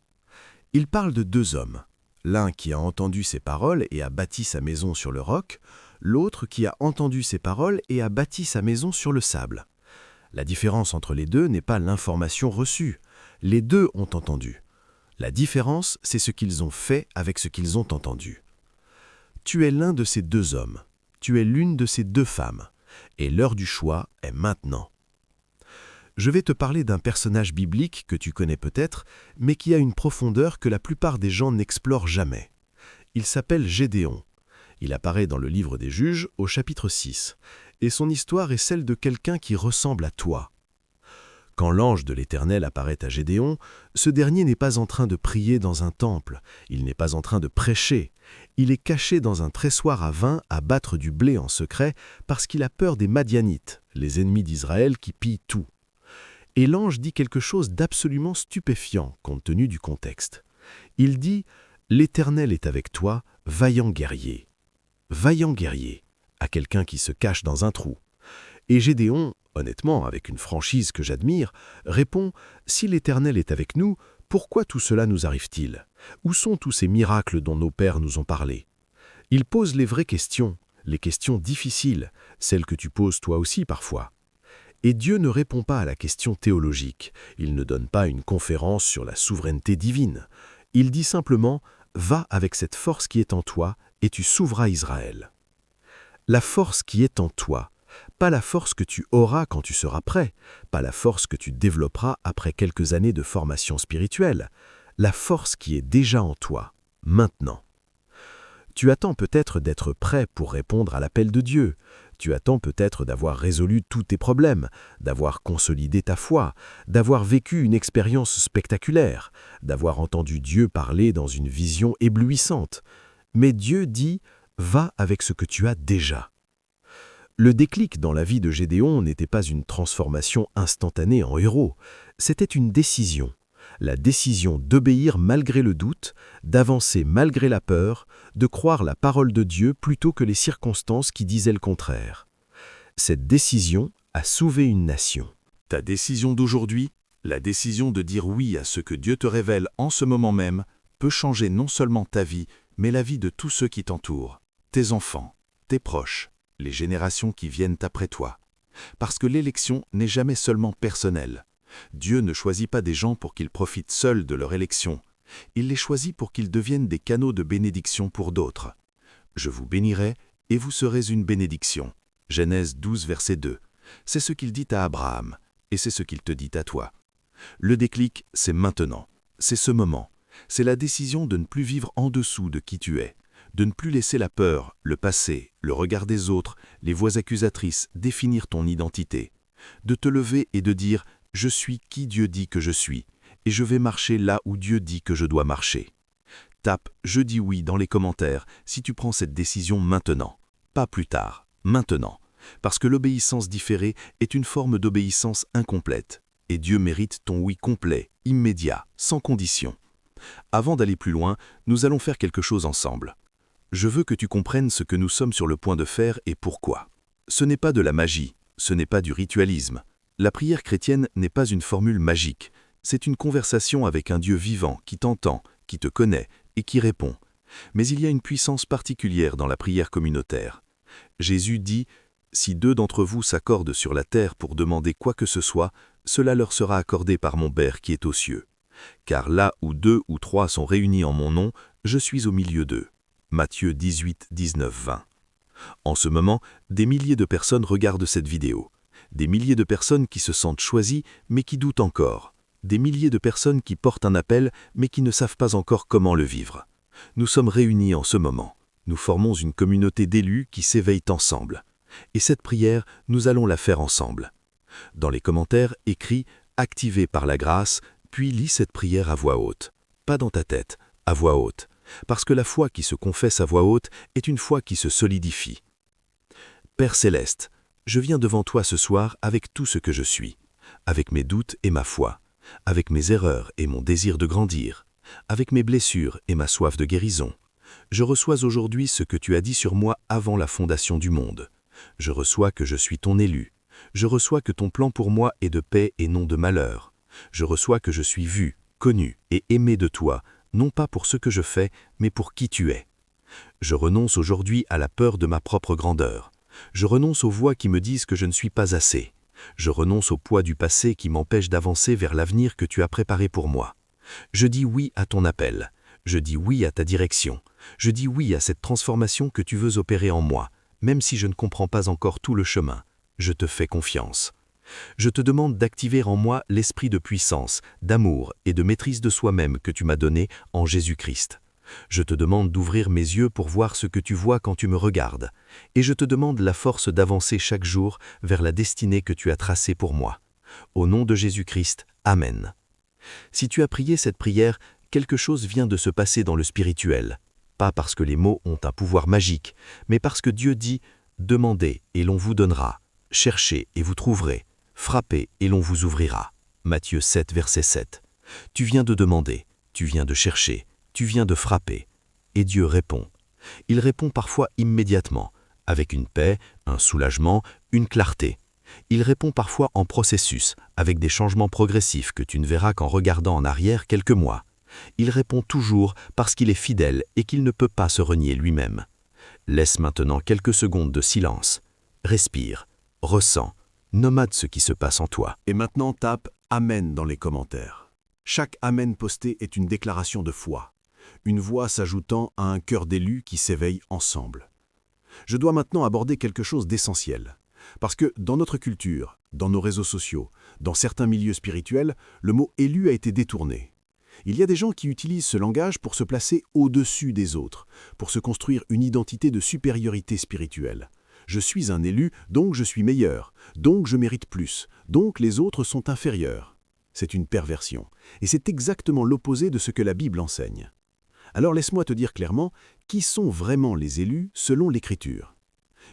C: Il parle de deux hommes, l'un qui a entendu ses paroles et a bâti sa maison sur le roc, l'autre qui a entendu ses paroles et a bâti sa maison sur le sable. La différence entre les deux n'est pas l'information reçue. Les deux ont entendu. La différence, c'est ce qu'ils ont fait avec ce qu'ils ont entendu. Tu es l'un de ces deux hommes. Tu es l'une de ces deux femmes. Et l'heure du choix est maintenant. Je vais te parler d'un personnage biblique que tu connais peut-être, mais qui a une profondeur que la plupart des gens n'explorent jamais. Il s'appelle Gédéon. Il apparaît dans le livre des Juges, au chapitre 6. Et son histoire est celle de quelqu'un qui ressemble à toi. Quand l'ange de l'Éternel apparaît à Gédéon, ce dernier n'est pas en train de prier dans un temple, il n'est pas en train de prêcher, il est caché dans un tressoir à vin à battre du blé en secret parce qu'il a peur des Madianites, les ennemis d'Israël qui pillent tout. Et l'ange dit quelque chose d'absolument stupéfiant compte tenu du contexte. Il dit « L'Éternel est avec toi, vaillant guerrier ». Vaillant guerrier, à quelqu'un qui se cache dans un trou. Et Gédéon, honnêtement, avec une franchise que j'admire, répond « Si l'Éternel est avec nous, pourquoi tout cela nous arrive-t-il? Où sont tous ces miracles dont nos pères nous ont parlé ?» Il pose les vraies questions, les questions difficiles, celles que tu poses toi aussi parfois. Et Dieu ne répond pas à la question théologique, il ne donne pas une conférence sur la souveraineté divine. Il dit simplement « Va avec cette force qui est en toi et tu sauveras Israël. » La force qui est en toi, pas la force que tu auras quand tu seras prêt, pas la force que tu développeras après quelques années de formation spirituelle, la force qui est déjà en toi, maintenant. Tu attends peut-être d'être prêt pour répondre à l'appel de Dieu. Tu attends peut-être d'avoir résolu tous tes problèmes, d'avoir consolidé ta foi, d'avoir vécu une expérience spectaculaire, d'avoir entendu Dieu parler dans une vision éblouissante. Mais Dieu dit « Va avec ce que tu as déjà ». Le déclic dans la vie de Gédéon n'était pas une transformation instantanée en héros, c'était une décision. La décision d'obéir malgré le doute, d'avancer malgré la peur, de croire la parole de Dieu plutôt que les circonstances qui disaient le contraire. Cette décision a sauvé une nation.
A: Ta décision d'aujourd'hui, la décision de dire oui à ce que Dieu te révèle en ce moment même, peut changer non seulement ta vie, mais la vie de tous ceux qui t'entourent, tes enfants, tes proches, les générations qui viennent après toi. Parce que l'élection n'est jamais seulement personnelle. Dieu ne choisit pas des gens pour qu'ils profitent seuls de leur élection. Il les choisit pour qu'ils deviennent des canaux de bénédiction pour d'autres. Je vous bénirai et vous serez une bénédiction. Genèse 12, verset 2. C'est ce qu'il dit à Abraham et c'est ce qu'il te dit à toi. Le déclic, c'est maintenant. C'est ce moment. C'est la décision de ne plus vivre en dessous de qui tu es. De ne plus laisser la peur, le passé, le regard des autres, les voix accusatrices définir ton identité. De te lever et de dire « Je suis qui Dieu dit que je suis, et je vais marcher là où Dieu dit que je dois marcher. » Tape « Je dis oui » dans les commentaires si tu prends cette décision maintenant. Pas plus tard, maintenant. Parce que l'obéissance différée est une forme d'obéissance incomplète. Et Dieu mérite ton oui complet, immédiat, sans condition. Avant d'aller plus loin, nous allons faire quelque chose ensemble. Je veux que tu comprennes ce que nous sommes sur le point de faire et pourquoi. Ce n'est pas de la magie, ce n'est pas du ritualisme. La prière chrétienne n'est pas une formule magique. C'est une conversation avec un Dieu vivant qui t'entend, qui te connaît et qui répond. Mais il y a une puissance particulière dans la prière communautaire. Jésus dit « Si 2 d'entre vous s'accordent sur la terre pour demander quoi que ce soit, cela leur sera accordé par mon Père qui est aux cieux. Car là où 2 ou 3 sont réunis en mon nom, je suis au milieu d'eux. » Matthieu 18, 19, 20. En ce moment, des milliers de personnes regardent cette vidéo. Des milliers de personnes qui se sentent choisies, mais qui doutent encore. Des milliers de personnes qui portent un appel, mais qui ne savent pas encore comment le vivre. Nous sommes réunis en ce moment. Nous formons une communauté d'élus qui s'éveillent ensemble. Et cette prière, nous allons la faire ensemble. Dans les commentaires, écris « Activé par la grâce », puis lis cette prière à voix haute. Pas dans ta tête, à voix haute. Parce que la foi qui se confesse à voix haute est une foi qui se solidifie. Père Céleste, je viens devant toi ce soir avec tout ce que je suis, avec mes doutes et ma foi, avec mes erreurs et mon désir de grandir, avec mes blessures et ma soif de guérison. Je reçois aujourd'hui ce que tu as dit sur moi avant la fondation du monde. Je reçois que je suis ton élu. Je reçois que ton plan pour moi est de paix et non de malheur. Je reçois que je suis vu, connu et aimé de toi, non pas pour ce que je fais, mais pour qui tu es. Je renonce aujourd'hui à la peur de ma propre grandeur. Je renonce aux voix qui me disent que je ne suis pas assez. Je renonce au poids du passé qui m'empêche d'avancer vers l'avenir que tu as préparé pour moi. Je dis oui à ton appel. Je dis oui à ta direction. Je dis oui à cette transformation que tu veux opérer en moi, même si je ne comprends pas encore tout le chemin. Je te fais confiance. Je te demande d'activer en moi l'esprit de puissance, d'amour et de maîtrise de soi-même que tu m'as donné en Jésus-Christ. Je te demande d'ouvrir mes yeux pour voir ce que tu vois quand tu me regardes. Et je te demande la force d'avancer chaque jour vers la destinée que tu as tracée pour moi.
C: Au nom de Jésus-Christ, Amen. Si tu as prié cette prière, quelque chose vient de se passer dans le spirituel. Pas parce que les mots ont un pouvoir magique, mais parce que Dieu dit « Demandez et l'on vous donnera, cherchez et vous trouverez, frappez et l'on vous ouvrira ». Matthieu 7, verset 7. Tu viens de demander, tu viens de chercher, tu viens de frapper. Et Dieu répond. Il répond parfois immédiatement, avec une paix, un soulagement, une clarté. Il répond parfois en processus, avec des changements progressifs que tu ne verras qu'en regardant en arrière quelques mois. Il répond toujours parce qu'il est fidèle et qu'il ne peut pas se renier lui-même. Laisse maintenant quelques secondes de silence. Respire, ressens, nomade ce qui se passe en toi.
A: Et maintenant tape « Amen » dans les commentaires. Chaque « Amen » posté est une déclaration de foi, une voix s'ajoutant à un cœur d'élus qui s'éveillent ensemble. Je dois maintenant aborder quelque chose d'essentiel. Parce que dans notre culture, dans nos réseaux sociaux, dans certains milieux spirituels, le mot « élu » a été détourné. Il y a des gens qui utilisent ce langage pour se placer au-dessus des autres, pour se construire une identité de supériorité spirituelle. Je suis un élu, donc je suis meilleur, donc je mérite plus, donc les autres sont inférieurs. C'est une perversion, et c'est exactement l'opposé de ce que la Bible enseigne. Alors laisse-moi te dire clairement, qui sont vraiment les élus selon l'Écriture ?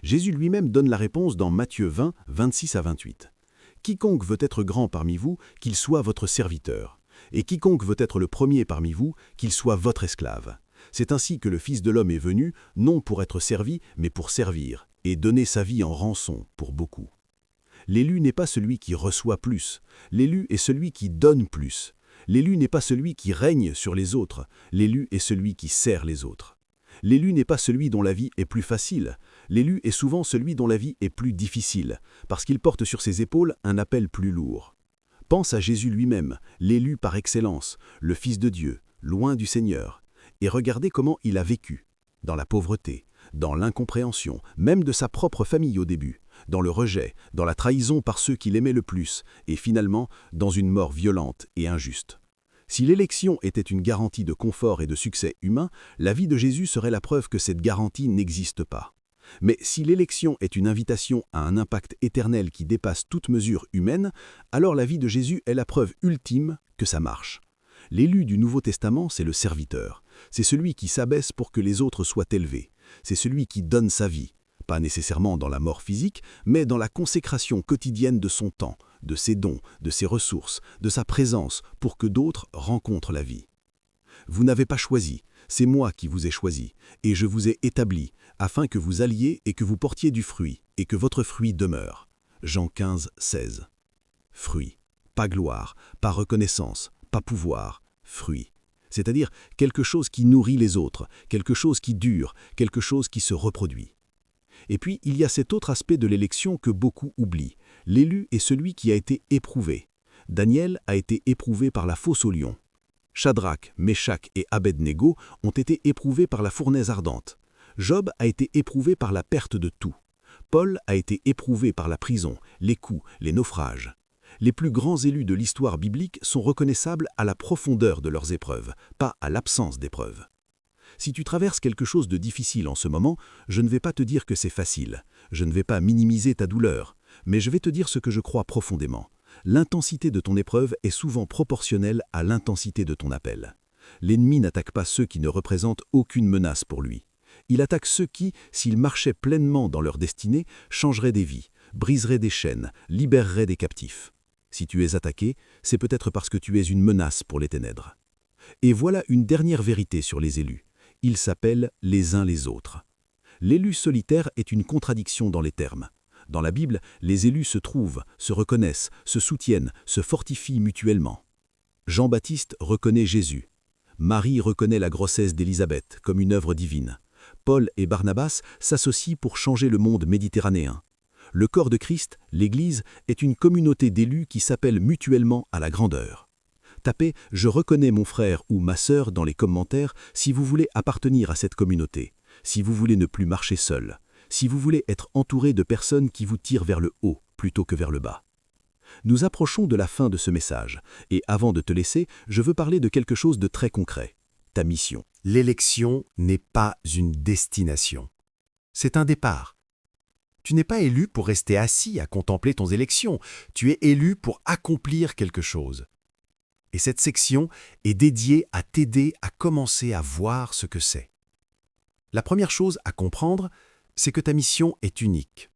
A: Jésus lui-même donne la réponse dans Matthieu 20, 26 à 28. « Quiconque veut être grand parmi vous, qu'il soit votre serviteur. Et quiconque veut être le premier parmi vous, qu'il soit votre esclave. C'est ainsi que le Fils de l'homme est venu, non pour être servi, mais pour servir, et donner sa vie en rançon pour beaucoup. » L'élu n'est pas celui qui reçoit plus, l'élu est celui qui donne plus. L'élu n'est pas celui qui règne sur les autres, l'élu est celui qui sert les autres. L'élu n'est pas celui dont la vie est plus facile, l'élu est souvent celui dont la vie est plus difficile, parce qu'il porte sur ses épaules un appel plus lourd. Pense à Jésus lui-même, l'élu par excellence, le Fils de Dieu, loin du Seigneur, et regardez comment il a vécu, dans la pauvreté, dans l'incompréhension, même de sa propre famille au début, dans le rejet, dans la trahison par ceux qui l'aimaient le plus, et finalement dans une mort violente et injuste. Si l'élection était une garantie de confort et de succès humain, la vie de Jésus serait la preuve que cette garantie n'existe pas. Mais si l'élection est une invitation à un impact éternel qui dépasse toute mesure humaine, alors la vie de Jésus est la preuve ultime que ça marche. L'élu du Nouveau Testament, c'est le serviteur. C'est celui qui s'abaisse pour que les autres soient élevés. C'est celui qui donne sa vie, pas nécessairement dans la mort physique, mais dans la consécration quotidienne de son temps, de ses dons, de ses ressources, de sa présence, pour que d'autres rencontrent la vie. Vous n'avez pas choisi, c'est moi qui vous ai choisi, et je vous ai établi, afin que vous alliez et que vous portiez du fruit, et que votre fruit demeure. Jean 15, 16. Fruit, pas gloire, pas reconnaissance, pas pouvoir, fruit. C'est-à-dire quelque chose qui nourrit les autres, quelque chose qui dure, quelque chose qui se reproduit. Et puis, il y a cet autre aspect de l'élection que beaucoup oublient. L'élu est celui qui a été éprouvé. Daniel a été éprouvé par la fosse au lion. Shadrach, Meshach et Abed-Négo ont été éprouvés par la fournaise ardente. Job a été éprouvé par la perte de tout. Paul a été éprouvé par la prison, les coups, les naufrages. Les plus grands élus de l'histoire biblique sont reconnaissables à la profondeur de leurs épreuves, pas à l'absence d'épreuves. Si tu traverses quelque chose de difficile en ce moment, je ne vais pas te dire que c'est facile, je ne vais pas minimiser ta douleur, mais je vais te dire ce que je crois profondément. L'intensité de ton épreuve est souvent proportionnelle à l'intensité de ton appel. L'ennemi n'attaque pas ceux qui ne représentent aucune menace pour lui. Il attaque ceux qui, s'ils marchaient pleinement dans leur destinée, changeraient des vies, briseraient des chaînes, libéreraient des captifs. Si tu es attaqué, c'est peut-être parce que tu es une menace pour les ténèbres. Et voilà une dernière vérité sur les élus. Ils s'appellent les uns les autres. L'élu solitaire est une contradiction dans les termes. Dans la Bible, les élus se trouvent, se reconnaissent, se soutiennent, se fortifient mutuellement. Jean-Baptiste reconnaît Jésus. Marie reconnaît la grossesse d'Élisabeth comme une œuvre divine. Paul et Barnabas s'associent pour changer le monde méditerranéen. Le corps de Christ, l'Église, est une communauté d'élus qui s'appellent mutuellement à la grandeur. Tapez « Je reconnais mon frère ou ma sœur » dans les commentaires si vous voulez appartenir à cette communauté, si vous voulez ne plus marcher seul, si vous voulez être entouré de personnes qui vous tirent vers le haut plutôt que vers le bas. Nous approchons de la fin de ce message, et avant de te laisser, je veux parler de quelque chose de très concret, ta mission.
C: L'élection n'est pas une destination. C'est un départ. Tu n'es pas élu pour rester assis à contempler ton élection, tu es élu pour accomplir quelque chose. Et cette section est dédiée à t'aider à commencer à voir ce que c'est. La première chose à comprendre, c'est que ta mission est unique.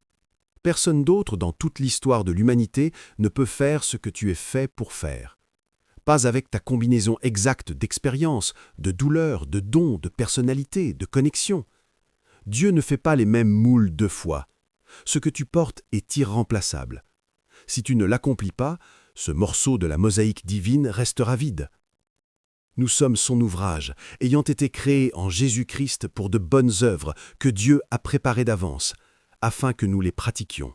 C: Personne d'autre dans toute l'histoire de l'humanité ne peut faire ce que tu es fait pour faire. Pas avec ta combinaison exacte d'expérience, de douleur, de dons, de personnalité, de connexion. Dieu ne fait pas les mêmes moules 2 fois. Ce que tu portes est irremplaçable. Si tu ne l'accomplis pas, ce morceau de la mosaïque divine restera vide. Nous sommes son ouvrage, ayant été créés en Jésus-Christ pour de bonnes œuvres que Dieu a préparées d'avance, afin que nous les pratiquions.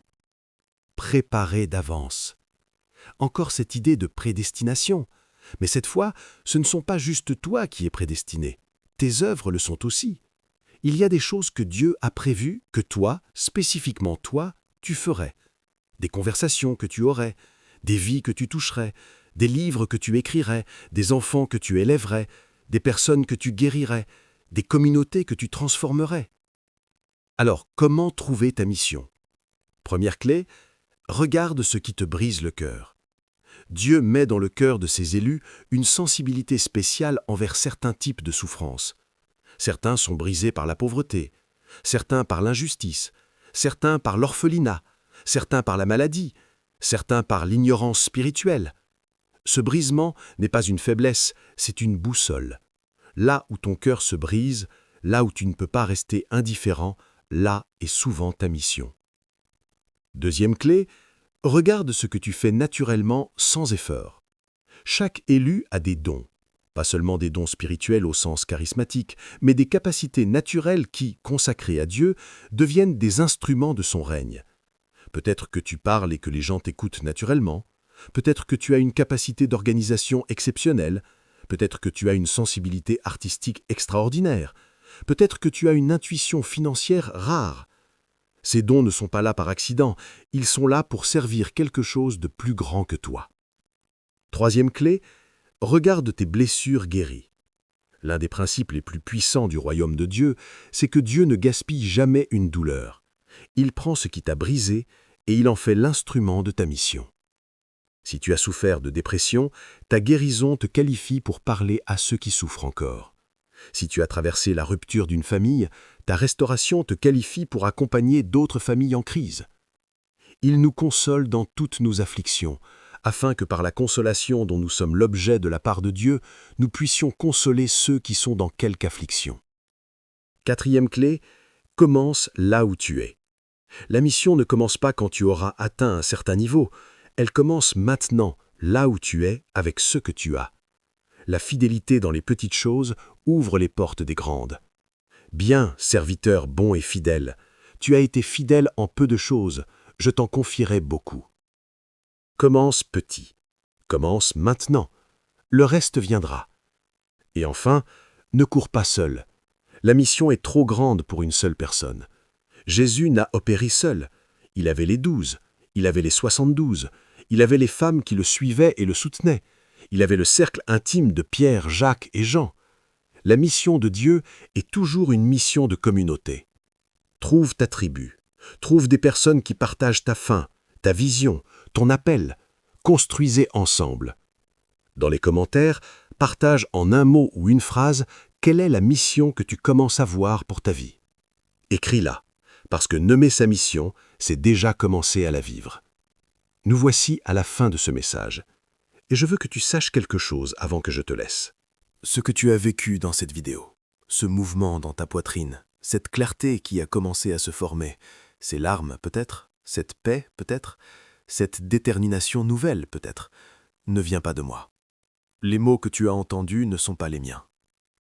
C: Préparées d'avance. Encore cette idée de prédestination. Mais cette fois, ce ne sont pas juste toi qui es prédestiné. Tes œuvres le sont aussi. Il y a des choses que Dieu a prévues que toi, spécifiquement toi, tu ferais. Des conversations que tu aurais, des vies que tu toucherais, des livres que tu écrirais, des enfants que tu élèverais, des personnes que tu guérirais, des communautés que tu transformerais. Alors, comment trouver ta mission? Première clé, regarde ce qui te brise le cœur. Dieu met dans le cœur de ses élus une sensibilité spéciale envers certains types de souffrances. Certains sont brisés par la pauvreté, certains par l'injustice, certains par l'orphelinat, certains par la maladie, certains par l'ignorance spirituelle. Ce brisement n'est pas une faiblesse, c'est une boussole. Là où ton cœur se brise, là où tu ne peux pas rester indifférent, là est souvent ta mission. Deuxième clé, regarde ce que tu fais naturellement sans effort. Chaque élu a des dons, pas seulement des dons spirituels au sens charismatique, mais des capacités naturelles qui, consacrées à Dieu, deviennent des instruments de son règne. Peut-être que tu parles et que les gens t'écoutent naturellement, peut-être que tu as une capacité d'organisation exceptionnelle, peut-être que tu as une sensibilité artistique extraordinaire, peut-être que tu as une intuition financière rare. Ces dons ne sont pas là par accident, ils sont là pour servir quelque chose de plus grand que toi. Troisième clé, regarde tes blessures guéries. L'un des principes les plus puissants du royaume de Dieu, c'est que Dieu ne gaspille jamais une douleur. Il prend ce qui t'a brisé et il en fait l'instrument de ta mission. Si tu as souffert de dépression, ta guérison te qualifie pour parler à ceux qui souffrent encore. Si tu as traversé la rupture d'une famille, ta restauration te qualifie pour accompagner d'autres familles en crise. Il nous console dans toutes nos afflictions, afin que par la consolation dont nous sommes l'objet de la part de Dieu, nous puissions consoler ceux qui sont dans quelque affliction. Quatrième clé, commence là où tu es. La mission ne commence pas quand tu auras atteint un certain niveau, elle commence maintenant, là où tu es, avec ce que tu as. La fidélité dans les petites choses ouvre les portes des grandes. Bien, serviteur bon et fidèle, tu as été fidèle en peu de choses, je t'en confierai beaucoup. Commence petit. Commence maintenant. Le reste viendra. Et enfin, ne cours pas seul. La mission est trop grande pour une seule personne. Jésus n'a opéré seul. Il avait les 12, il avait les 72, il avait les femmes qui le suivaient et le soutenaient. Il avait le cercle intime de Pierre, Jacques et Jean. La mission de Dieu est toujours une mission de communauté. Trouve ta tribu. Trouve des personnes qui partagent ta faim, ta vision, ton appel. Construisez ensemble. Dans les commentaires, partage en un mot ou une phrase quelle est la mission que tu commences à voir pour ta vie. Écris-la, parce que nommer sa mission, c'est déjà commencer à la vivre. Nous voici à la fin de ce message. Et je veux que tu saches quelque chose avant que je te laisse.
D: Ce que tu as vécu dans cette vidéo, ce mouvement dans ta poitrine, cette clarté qui a commencé à se former, ces larmes peut-être, cette paix peut-être, cette détermination nouvelle peut-être, ne vient pas de moi. Les mots que tu as entendus ne sont pas les miens.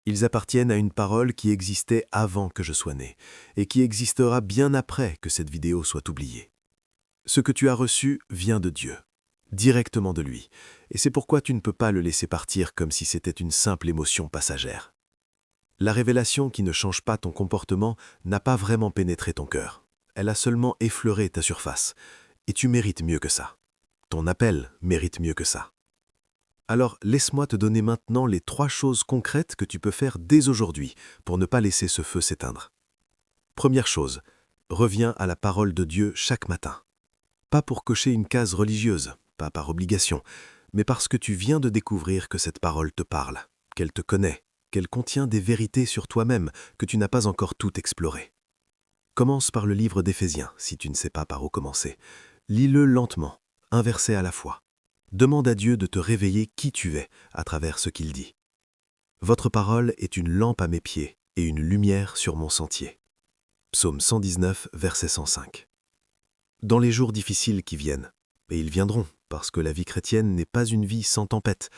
D: Ils appartiennent à une parole qui existait avant que je sois né et qui existera bien après que cette vidéo soit oubliée. Ce que tu as reçu vient de Dieu, directement de lui, et c'est pourquoi tu ne peux pas le laisser partir comme si c'était une simple émotion passagère. La révélation qui ne change pas ton comportement n'a pas vraiment pénétré ton cœur. Elle a seulement effleuré ta surface, et tu mérites mieux que ça. Ton appel mérite mieux que ça. Alors laisse-moi te donner maintenant les 3 choses concrètes que tu peux faire dès aujourd'hui pour ne pas laisser ce feu s'éteindre. Première chose,
C: Reviens à la parole de Dieu chaque matin. Pas pour cocher une case religieuse, pas par obligation, mais parce que tu viens de découvrir que cette parole te parle, qu'elle te connaît, qu'elle contient des vérités sur toi-même que tu n'as pas encore tout exploré. Commence par le livre d'Éphésiens, si tu ne sais pas par où commencer. Lis-le lentement, un verset à la fois. Demande à Dieu de te réveiller qui tu es à travers ce qu'il dit. Votre parole est une lampe à mes pieds et une lumière sur mon sentier. Psaume 119, verset 105. Dans les jours difficiles qui viennent, et ils viendront, parce que la vie chrétienne n'est pas une vie sans tempête,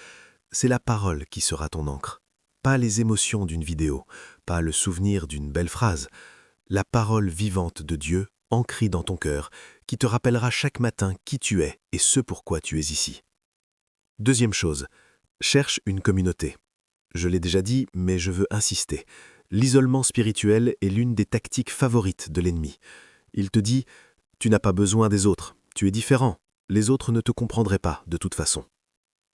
C: c'est la parole qui sera ton encre. Pas les émotions d'une vidéo, pas le souvenir d'une belle phrase. La parole vivante de Dieu, ancrée dans ton cœur, qui te rappellera chaque matin qui tu es et ce pourquoi tu es ici. Deuxième chose, cherche une communauté. Je l'ai déjà dit, mais je veux insister. L'isolement spirituel est l'une des tactiques favorites de l'ennemi. Il te dit « Tu n'as pas besoin des autres, tu es différent, les autres ne te comprendraient pas de toute façon ».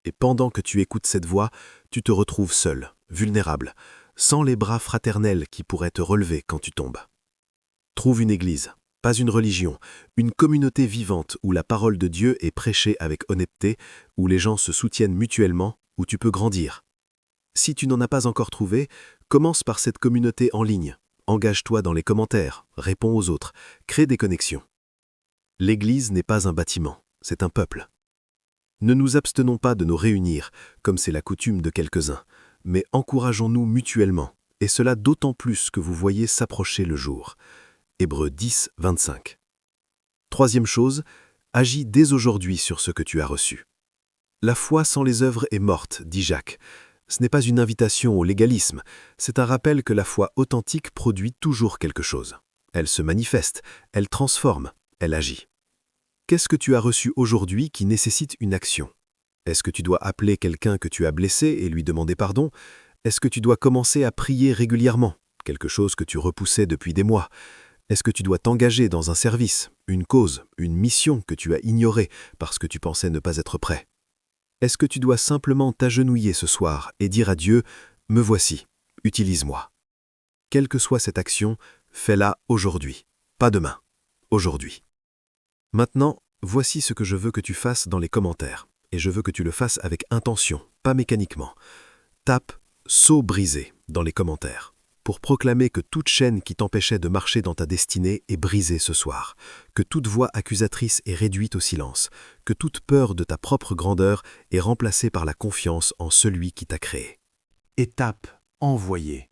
C: Et pendant que tu écoutes cette voix, tu te retrouves seul, vulnérable, sans les bras fraternels qui pourraient te relever quand tu tombes. Trouve une église, pas une religion, une communauté vivante où la parole de Dieu est prêchée avec honnêteté, où les gens se soutiennent mutuellement, où tu peux grandir. Si tu n'en as pas encore trouvé, commence par cette communauté en ligne. Engage-toi dans les commentaires, réponds aux autres, crée des connexions. L'Église n'est pas un bâtiment, c'est un peuple. Ne nous abstenons pas de nous réunir, comme c'est la coutume de quelques-uns, mais encourageons-nous mutuellement, et cela d'autant plus que vous voyez s'approcher le jour. Hébreux 10, 25. Troisième chose, agis dès aujourd'hui sur ce que tu as reçu. La foi sans les œuvres est morte, dit Jacques. Ce n'est pas une invitation au légalisme, c'est un rappel que la foi authentique produit toujours quelque chose. Elle se manifeste, elle transforme, elle agit. Qu'est-ce que tu as reçu aujourd'hui qui nécessite une action? Est-ce que tu dois appeler quelqu'un que tu as blessé et lui demander pardon? Est-ce que tu dois commencer à prier régulièrement, quelque chose que tu repoussais depuis des mois? Est-ce que tu dois t'engager dans un service, une cause, une mission que tu as ignorée parce que tu pensais ne pas être prêt? Est-ce que tu dois simplement t'agenouiller ce soir et dire à Dieu « Me voici, utilise-moi ». Quelle que soit cette action, fais-la aujourd'hui, pas demain, aujourd'hui. Maintenant, voici ce que je veux que tu fasses dans les commentaires, et je veux que tu le fasses avec intention, pas mécaniquement. Tape « Sceau brisé » dans les commentaires, pour proclamer que toute chaîne qui t'empêchait de marcher dans ta destinée est brisée ce soir, que toute voix accusatrice est réduite au silence, que toute peur de ta propre grandeur est remplacée par la confiance en celui qui t'a créé. Et tape « Envoyer ».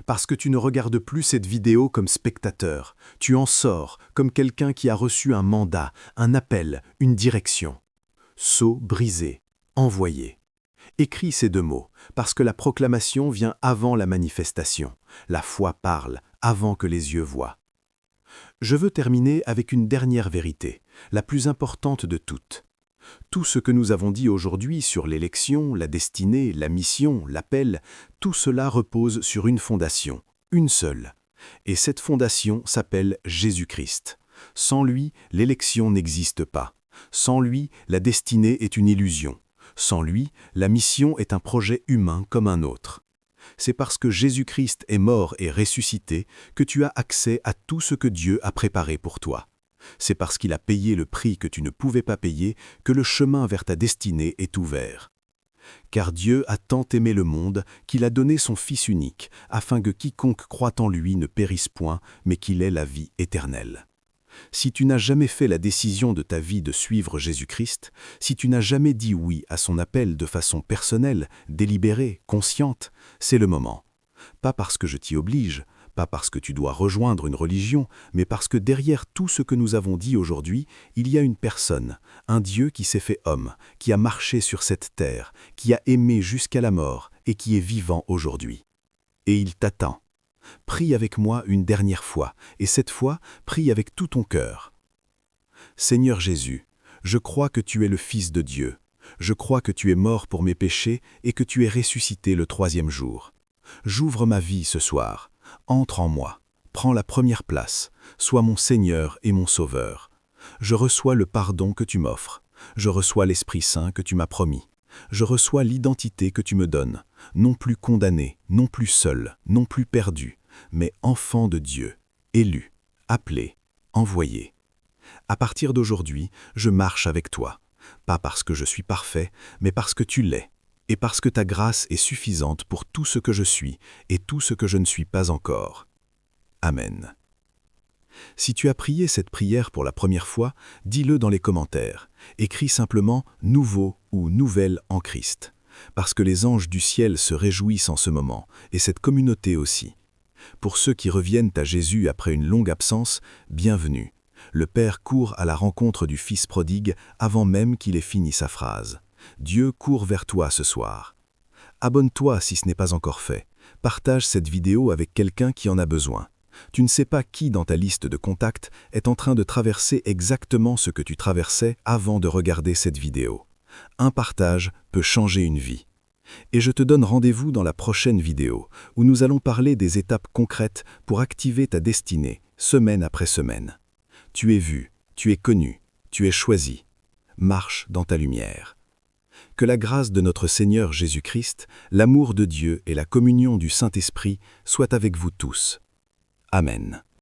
C: Parce que tu ne regardes plus cette vidéo comme spectateur, tu en sors comme quelqu'un qui a reçu un mandat, un appel, une direction. Sceau brisé, envoyé. Écris ces deux mots, parce que la proclamation vient avant la manifestation. La foi parle avant que les yeux voient. Je veux terminer avec une dernière vérité, la plus importante de toutes. Tout ce que nous avons dit aujourd'hui sur l'élection, la destinée, la mission, l'appel, tout cela repose sur une fondation, une seule. Et cette fondation s'appelle Jésus-Christ. Sans lui, l'élection n'existe pas. Sans lui, la destinée est une illusion. Sans lui, la mission est un projet humain comme un autre. C'est parce que Jésus-Christ est mort et ressuscité que tu as accès à tout ce que Dieu a préparé pour toi. C'est parce qu'il a payé le prix que tu ne pouvais pas payer que le chemin vers ta destinée est ouvert. Car Dieu a tant aimé le monde qu'il a donné son Fils unique, afin que quiconque croit en lui ne périsse point, mais qu'il ait la vie éternelle. Si tu n'as jamais fait la décision de ta vie de suivre Jésus-Christ, si tu n'as jamais dit oui à son appel de façon personnelle, délibérée, consciente, c'est le moment. Pas parce que je t'y oblige, pas parce que tu dois rejoindre une religion, mais parce que derrière tout ce que nous avons dit aujourd'hui, il y a une personne, un Dieu qui s'est fait homme, qui a marché sur cette terre, qui a aimé jusqu'à la mort et qui est vivant aujourd'hui. Et il t'attend. Prie avec moi une dernière fois, et cette fois, prie avec tout ton cœur. Seigneur Jésus, je crois que tu es le Fils de Dieu. Je crois que tu es mort pour mes péchés et que tu es ressuscité le 3e jour. J'ouvre ma vie ce soir. Entre en moi. Prends la première place. Sois mon Seigneur et mon Sauveur. Je reçois le pardon que tu m'offres. Je reçois l'Esprit Saint que tu m'as promis. Je reçois l'identité que tu me donnes, non plus condamné, non plus seul, non plus perdu, mais enfant de Dieu, élu, appelé, envoyé. À partir d'aujourd'hui, je marche avec toi, pas parce que je suis parfait, mais parce que tu l'es, et parce que ta grâce est suffisante pour tout ce que je suis et tout ce que je ne suis pas encore. Amen. Si tu as prié cette prière pour la première fois, dis-le dans les commentaires. Écris simplement « Nouveau » ou « Nouvelle en Christ », parce que les anges du ciel se réjouissent en ce moment, et cette communauté aussi. Pour ceux qui reviennent à Jésus après une longue absence, bienvenue. Le Père court à la rencontre du Fils prodigue avant même qu'il ait fini sa phrase. Dieu court vers toi ce soir. Abonne-toi si ce n'est pas encore fait. Partage cette vidéo avec quelqu'un qui en a besoin. Tu ne sais pas qui dans ta liste de contacts est en train de traverser exactement ce que tu traversais avant de regarder cette vidéo. Un partage peut changer une vie. Et je te donne rendez-vous dans la prochaine vidéo, où nous allons parler des étapes concrètes pour activer ta destinée, semaine après semaine. Tu es vu, tu es connu, tu es choisi. Marche dans ta lumière. Que la grâce de notre Seigneur Jésus-Christ, l'amour de Dieu et la communion du Saint-Esprit soient avec vous tous. Amen.